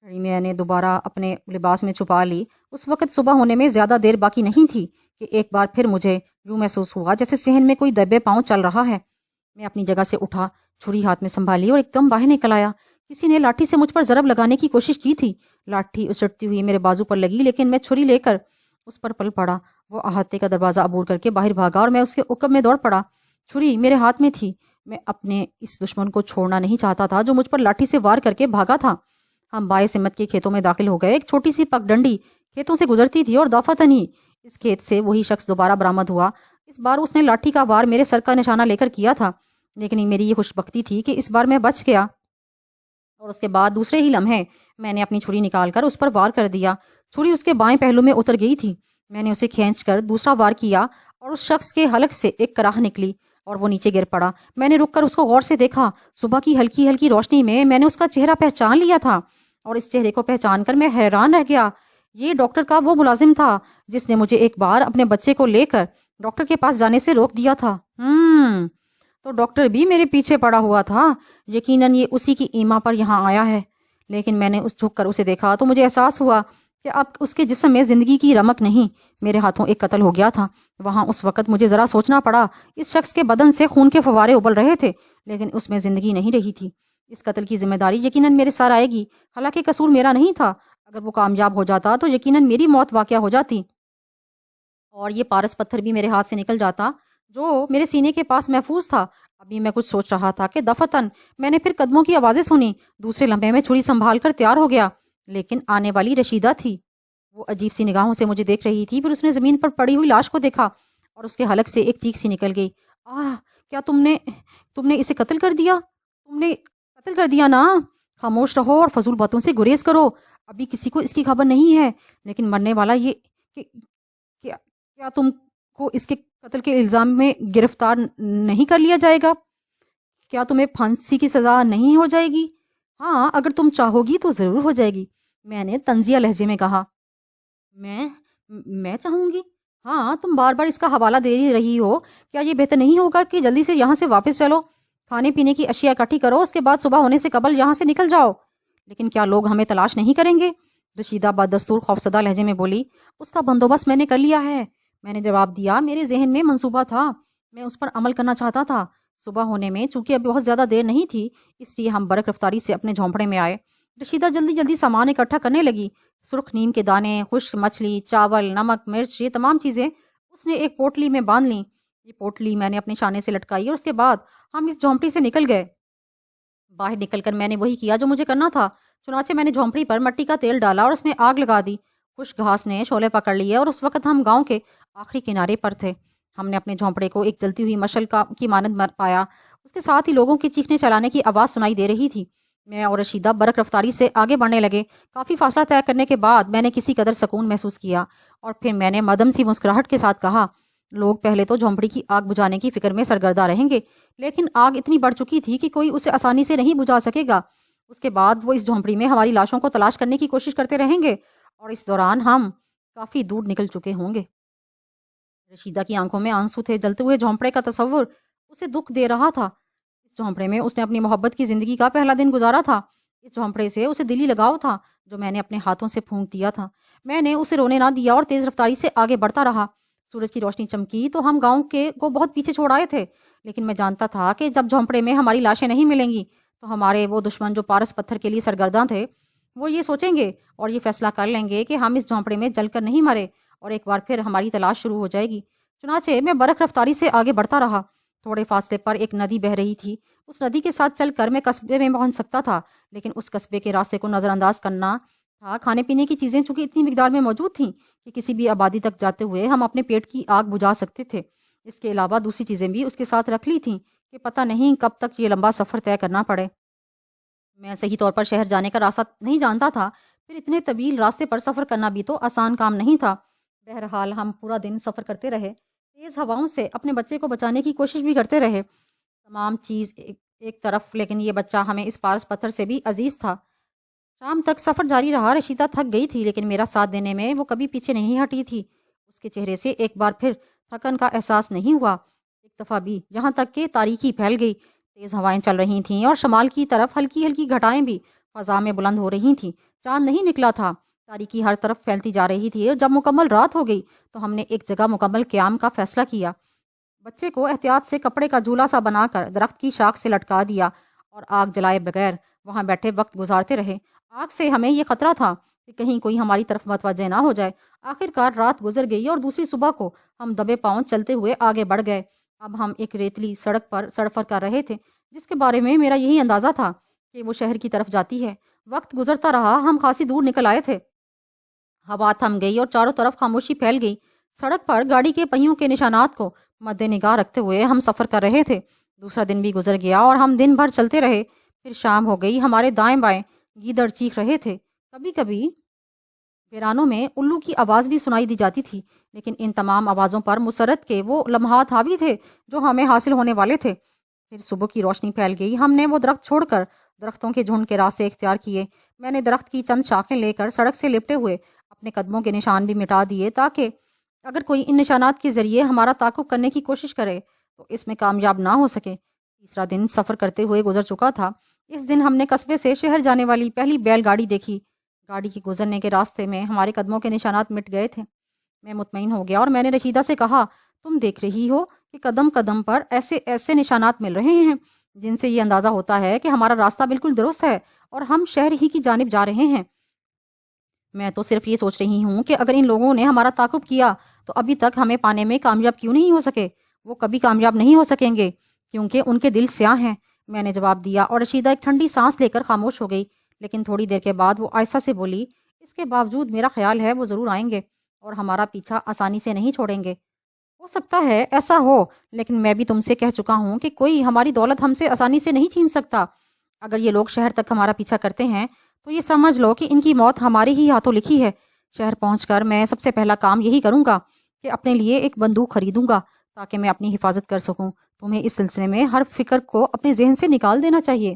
گھڑی میں نے دوبارہ اپنے لباس میں چھپا لی۔ اس وقت صبح ہونے میں زیادہ دیر باقی نہیں تھی کہ ایک بار پھر مجھے یوں محسوس ہوا جیسے صحن میں کوئی دبے پاؤں چل رہا ہے۔ میں اپنی جگہ سے اٹھا، چھری ہاتھ میں سنبھالی اور ایک دم باہر نکل آیا۔ کسی نے لاٹھی سے مجھ پر ضرب لگانے کی کوشش کی تھی۔ لاٹھی اچھڑتی ہوئی میرے بازو پر لگی، لیکن میں چھری لے کر اس پر پل پڑا۔ وہ احاطے کا دروازہ عبور کر کے باہر بھاگا اور میں اس کے عقب میں دوڑ پڑا۔ چھری میرے ہاتھ میں تھی۔ میں اپنے اس دشمن کو چھوڑنا نہیں چاہتا تھا جو مجھ پر لاٹھی سے وار کر کے بھاگا تھا۔ ہم بائیں سمت کے کھیتوں میں داخل ہو گئے۔ ایک چھوٹی سی پگ ڈنڈی کھیتوں سے گزرتی تھی اور دفعتاً ہی اس کھیت سے وہی شخص دوبارہ برآمد ہوا۔ اس بار اس نے لاٹھی کا وار میرے سر کا نشانہ لے کر کیا تھا، لیکن میری یہ خوش بختی تھی کہ اس بار میں بچ گیا، اور اس کے بعد دوسرے ہی لمحے میں نے اپنی چھری نکال کر اس پر وار کر دیا۔ چھری اس کے بائیں پہلو میں اتر گئی تھی۔ میں نے اسے کھینچ کر دوسرا وار کیا اور اس شخص کے حلق سے ایک کراہ نکلی اور وہ نیچے گر پڑا۔ میں نے رک کر اس کو غور سے دیکھا۔ صبح کی ہلکی ہلکی روشنی میں میں نے اس کا چہرہ پہچان لیا تھا، اور اس چہرے کو پہچان کر میں حیران رہ گیا۔ یہ ڈاکٹر کا وہ ملازم تھا جس نے مجھے ایک بار اپنے بچے کو لے کر ڈاکٹر کے پاس جانے سے روک دیا تھا۔ تو ڈاکٹر بھی میرے پیچھے پڑا ہوا تھا۔ یقیناً یہ اسی کی ایما پر یہاں آیا ہے۔ لیکن میں نے جھک کر اسے دیکھا تو مجھے احساس ہوا کہ اب اس کے جسم میں زندگی کی رمق نہیں۔ میرے ہاتھوں ایک قتل ہو گیا تھا۔ وہاں اس وقت مجھے ذرا سوچنا پڑا۔ اس شخص کے بدن سے خون کے فوارے ابل رہے تھے، لیکن اس میں زندگی نہیں رہی تھی۔ اس قتل کی ذمہ داری یقیناً میرے سر آئے گی، حالانکہ قصور میرا نہیں تھا۔ اگر وہ کامیاب ہو جاتا تو یقیناً میری موت واقع ہو جاتی، اور یہ پارس پتھر بھی میرے ہاتھ سے نکل جاتا جو میرے سینے کے پاس محفوظ تھا۔ ابھی میں کچھ سوچ رہا تھا کہ دفعتاً میں نے پھر قدموں کی آوازیں سنی۔ دوسرے لمحے میں چھری سنبھال کر تیار ہو گیا، لیکن آنے والی رشیدہ تھی۔ وہ عجیب سی نگاہوں سے مجھے دیکھ رہی تھی۔ پھر اس نے زمین پر پڑی ہوئی لاش کو دیکھا اور اس کے حلق سے ایک چیخ سی نکل گئی۔ کیا تم نے اسے قتل کر دیا؟ تم نے قتل کر دیا نا؟ خاموش رہو اور فضول باتوں سے گریز کرو۔ ابھی کسی کو اس کی خبر نہیں ہے، لیکن مرنے والا یہ کیا تم کو اس کے قتل کے الزام میں گرفتار نہیں کر لیا جائے گا؟ کیا تمہیں پھانسی کی سزا نہیں ہو جائے گی؟ ہاں، اگر تم چاہو گی تو ضرور ہو جائے گی، میں نے طنزیہ لہجے میں کہا۔ میں چاہوں گی؟ ہاں، تم بار بار اس کا حوالہ دے رہی ہو۔ کیا یہ بہتر نہیں ہوگا کہ جلدی سے یہاں سے واپس چلو، کھانے پینے کی اشیاء اکٹھی کرو، اس کے بعد صبح ہونے سے قبل یہاں سے نکل جاؤ؟ لیکن کیا لوگ ہمیں تلاش نہیں کریں گے؟ رشیدہ بدستور خوفزدہ لہجے میں بولی۔ اس کا بندوبست میں نے کر لیا ہے، میں نے جواب دیا۔ میرے ذہن میں منصوبہ تھا، میں اس پر عمل کرنا چاہتا تھا۔ صبح ہونے میں چونکہ اب بہت زیادہ دیر نہیں تھی، اس لیے ہم برق رفتاری سے اپنے جھونپڑے میں آئے۔ رشیدہ جلدی جلدی سامان اکٹھا کرنے لگی۔ سرخ نیم کے دانے، خشک مچھلی، چاول، نمک، مرچ، یہ تمام چیزیں اس نے ایک پوٹلی میں باندھ لیں۔ یہ پوٹلی میں نے اپنے شانے سے لٹکائی اور اس کے بعد ہم اس جھونپڑی سے نکل گئے۔ باہر نکل کر میں نے وہی کیا جو مجھے کرنا تھا۔ چنانچہ میں نے جھونپڑی پر مٹی کا تیل ڈالا اور اس میں آگ لگا دی۔ خشک گھاس نے شعلے پکڑ لیے اور اس وقت ہم گاؤں کے آخری کنارے پر تھے۔ ہم نے اپنے جھونپڑے کو ایک جلتی ہوئی مشعل کی مانند پایا۔ اس کے ساتھ ہی لوگوں کے چیخنے چلانے کی آواز سنائی دے رہی تھی۔ میں اور رشیدہ برق رفتاری سے آگے بڑھنے لگے۔ کافی فاصلہ طے کرنے کے بعد میں نے کسی قدر سکون محسوس کیا، اور پھر میں نے مدم سی مسکراہٹ کے ساتھ کہا، لوگ پہلے تو جھونپڑی کی آگ بجھانے کی فکر میں سرگردہ رہیں گے، لیکن آگ اتنی بڑھ چکی تھی کہ کوئی اسے آسانی سے نہیں بجھا سکے گا۔ اس کے بعد وہ اس جھونپڑی میں ہماری لاشوں کو تلاش کرنے کی کوشش کرتے رہیں گے، اور اس دوران ہم کافی دور نکل چکے ہوں گے۔ رشیدہ کی آنکھوں میں آنسو تھے۔ جلتے ہوئے جھونپڑے کا تصور اسے دکھ دے رہا تھا۔ اس جھونپڑے میں اس نے اپنی محبت کی زندگی کا پہلا دن گزارا تھا۔ اس جھونپڑے سے اسے دلی لگاؤ تھا جو میں نے اپنے ہاتھوں سے پھونک دیا تھا۔ میں نے اسے رونے نہ دیا اور تیز رفتاری سے آگے بڑھتا رہا۔ سورج کی روشنی چمکی تو ہم گاؤں کے کو بہت پیچھے چھوڑ آئے تھے، لیکن میں جانتا تھا کہ جب جھونپڑے میں ہماری لاشیں نہیں ملیں گی تو ہمارے وہ دشمن جو پارس پتھر کے لیے سرگرداں تھے، وہ یہ سوچیں گے اور یہ فیصلہ کر لیں گے کہ ہم اس جھونپڑے میں جل کر نہیں مرے، اور ایک بار پھر ہماری تلاش شروع ہو جائے گی۔ چنانچہ میں برق رفتاری سے آگے بڑھتا رہا۔ تھوڑے فاصلے پر ایک ندی بہہ رہی تھی۔ اس ندی کے ساتھ چل کر میں قصبے میں پہنچ سکتا تھا، لیکن اس قصبے کے راستے کو نظر انداز کرنا تھا۔ کھانے پینے کی چیزیں چونکہ اتنی مقدار میں موجود تھیں کہ کسی بھی آبادی تک جاتے ہوئے ہم اپنے پیٹ کی آگ بجھا سکتے تھے۔ اس کے علاوہ دوسری چیزیں بھی اس کے ساتھ رکھ لی تھیں کہ پتہ نہیں کب تک یہ لمبا سفر طے کرنا پڑے۔ میں صحیح طور پر شہر جانے کا راستہ نہیں جانتا تھا، پھر اتنے طویل راستے پر سفر کرنا بھی تو آسان کام نہیں تھا۔ بہرحال ہم پورا دن سفر کرتے رہے، تیز ہواؤں سے اپنے بچے کو بچانے کی کوشش بھی کرتے رہے۔ تمام چیز ایک طرف، لیکن یہ بچہ ہمیں اس پارس پتھر سے بھی عزیز تھا۔ شام تک سفر جاری رہا۔ رشیدہ تھک گئی تھی، لیکن میرا ساتھ دینے میں وہ کبھی پیچھے نہیں ہٹی تھی۔ اس کے چہرے سے ایک بار پھر تھکن کا احساس نہیں ہوا، ایک دفعہ بھی، یہاں تک کہ تاریکی پھیل گئی۔ تیز ہوائیں چل رہی تھیں اور شمال کی طرف ہلکی ہلکی گھٹائیں بھی فضا میں بلند ہو رہی تھیں، چاند نہیں نکلا تھا، تاریکی ہر طرف پھیلتی جا رہی تھی، اور جب مکمل رات ہو گئی تو ہم نے ایک جگہ مکمل قیام کا فیصلہ کیا۔ بچے کو احتیاط سے کپڑے کا جھولا سا بنا کر درخت کی شاخ سے لٹکا دیا اور آگ جلائے بغیر وہاں بیٹھے وقت گزارتے رہے۔ آگ سے ہمیں یہ خطرہ تھا کہ کہیں کوئی ہماری طرف متوجہ نہ ہو جائے۔ آخر کار رات گزر گئی اور دوسری صبح کو ہم دبے پاؤں چلتے ہوئے آگے بڑھ گئے۔ اب ہم ایک ریتلی سڑک پر سفر کر رہے تھے جس کے بارے میں میرا یہی اندازہ تھا کہ وہ شہر کی طرف جاتی ہے۔ وقت گزرتا رہا، ہم خاصی دور نکل آئے تھے۔ ہوا تھم گئی اور چاروں طرف خاموشی پھیل گئی۔ سڑک پر گاڑی کے پہیوں کے نشانات کو مد نگاہ رکھتے ہوئے ہم سفر کر رہے تھے۔ دوسرا دن بھی گزر گیا اور ہم دن بھر چلتے رہے۔ پھر شام ہو گئی، ہمارے دائیں بائیں گیدڑ چیخ رہے تھے۔ کبھی کبھی ویرانوں میں الو کی آواز بھی سنائی دی جاتی تھی، لیکن ان تمام آوازوں پر مسرت کے وہ لمحات حاوی تھے جو ہمیں حاصل ہونے والے تھے۔ پھر صبح کی روشنی پھیل گئی، ہم نے وہ درخت چھوڑ کر درختوں کے جھنڈ کے راستے اختیار کیے۔ میں نے درخت کی چند شاخیں لے کر سڑک سے لپٹے ہوئے اپنے قدموں کے نشان بھی مٹا دیے تاکہ اگر کوئی ان نشانات کے ذریعے ہمارا تعاقب کرنے کی کوشش کرے تو اس میں کامیاب نہ ہو سکے۔ تیسرا دن سفر کرتے ہوئے گزر چکا تھا۔ اس دن ہم نے قصبے سے شہر جانے والی پہلی بیل گاڑی دیکھی۔ گاڑی کے گزرنے کے راستے میں ہمارے قدموں کے نشانات مٹ گئے تھے۔ میں مطمئن ہو گیا اور میں نے رشیدہ سے کہا، تم دیکھ رہی ہو کہ قدم قدم پر ایسے نشانات مل رہے ہیں جن سے یہ اندازہ ہوتا ہے کہ ہمارا راستہ بالکل درست ہے اور ہم شہر ہی کی جانب جا رہے ہیں۔ میں تو صرف یہ سوچ رہی ہوں کہ اگر ان لوگوں نے ہمارا تعاقب کیا تو ابھی تک ہمیں پانے میں کامیاب کیوں نہیں ہو سکے؟ وہ کبھی کامیاب نہیں ہو سکیں گے کیونکہ ان کے دل سیاہ ہیں، میں نے جواب دیا، اور رشیدہ ایک ٹھنڈی سانس لے کر خاموش ہو گئی۔ لیکن تھوڑی دیر کے بعد وہ آہستہ سے بولی، اس کے باوجود میرا خیال ہے وہ ضرور آئیں گے اور ہمارا پیچھا آسانی سے نہیں چھوڑیں گے۔ ہو سکتا ہے ایسا ہو، لیکن میں بھی تم سے کہہ چکا ہوں کہ کوئی ہماری دولت ہم سے آسانی سے نہیں چھین سکتا۔ اگر یہ لوگ شہر تک ہمارا پیچھا کرتے ہیں تو یہ سمجھ لو کہ ان کی موت ہمارے ہی ہاتھوں لکھی ہے۔ شہر پہنچ کر میں سب سے پہلا کام یہی کروں گا کہ اپنے لیے ایک بندوق خریدوں گا تاکہ میں اپنی حفاظت کر سکوں۔ تمہیں اس سلسلے میں ہر فکر کو اپنے ذہن سے نکال دینا چاہیے۔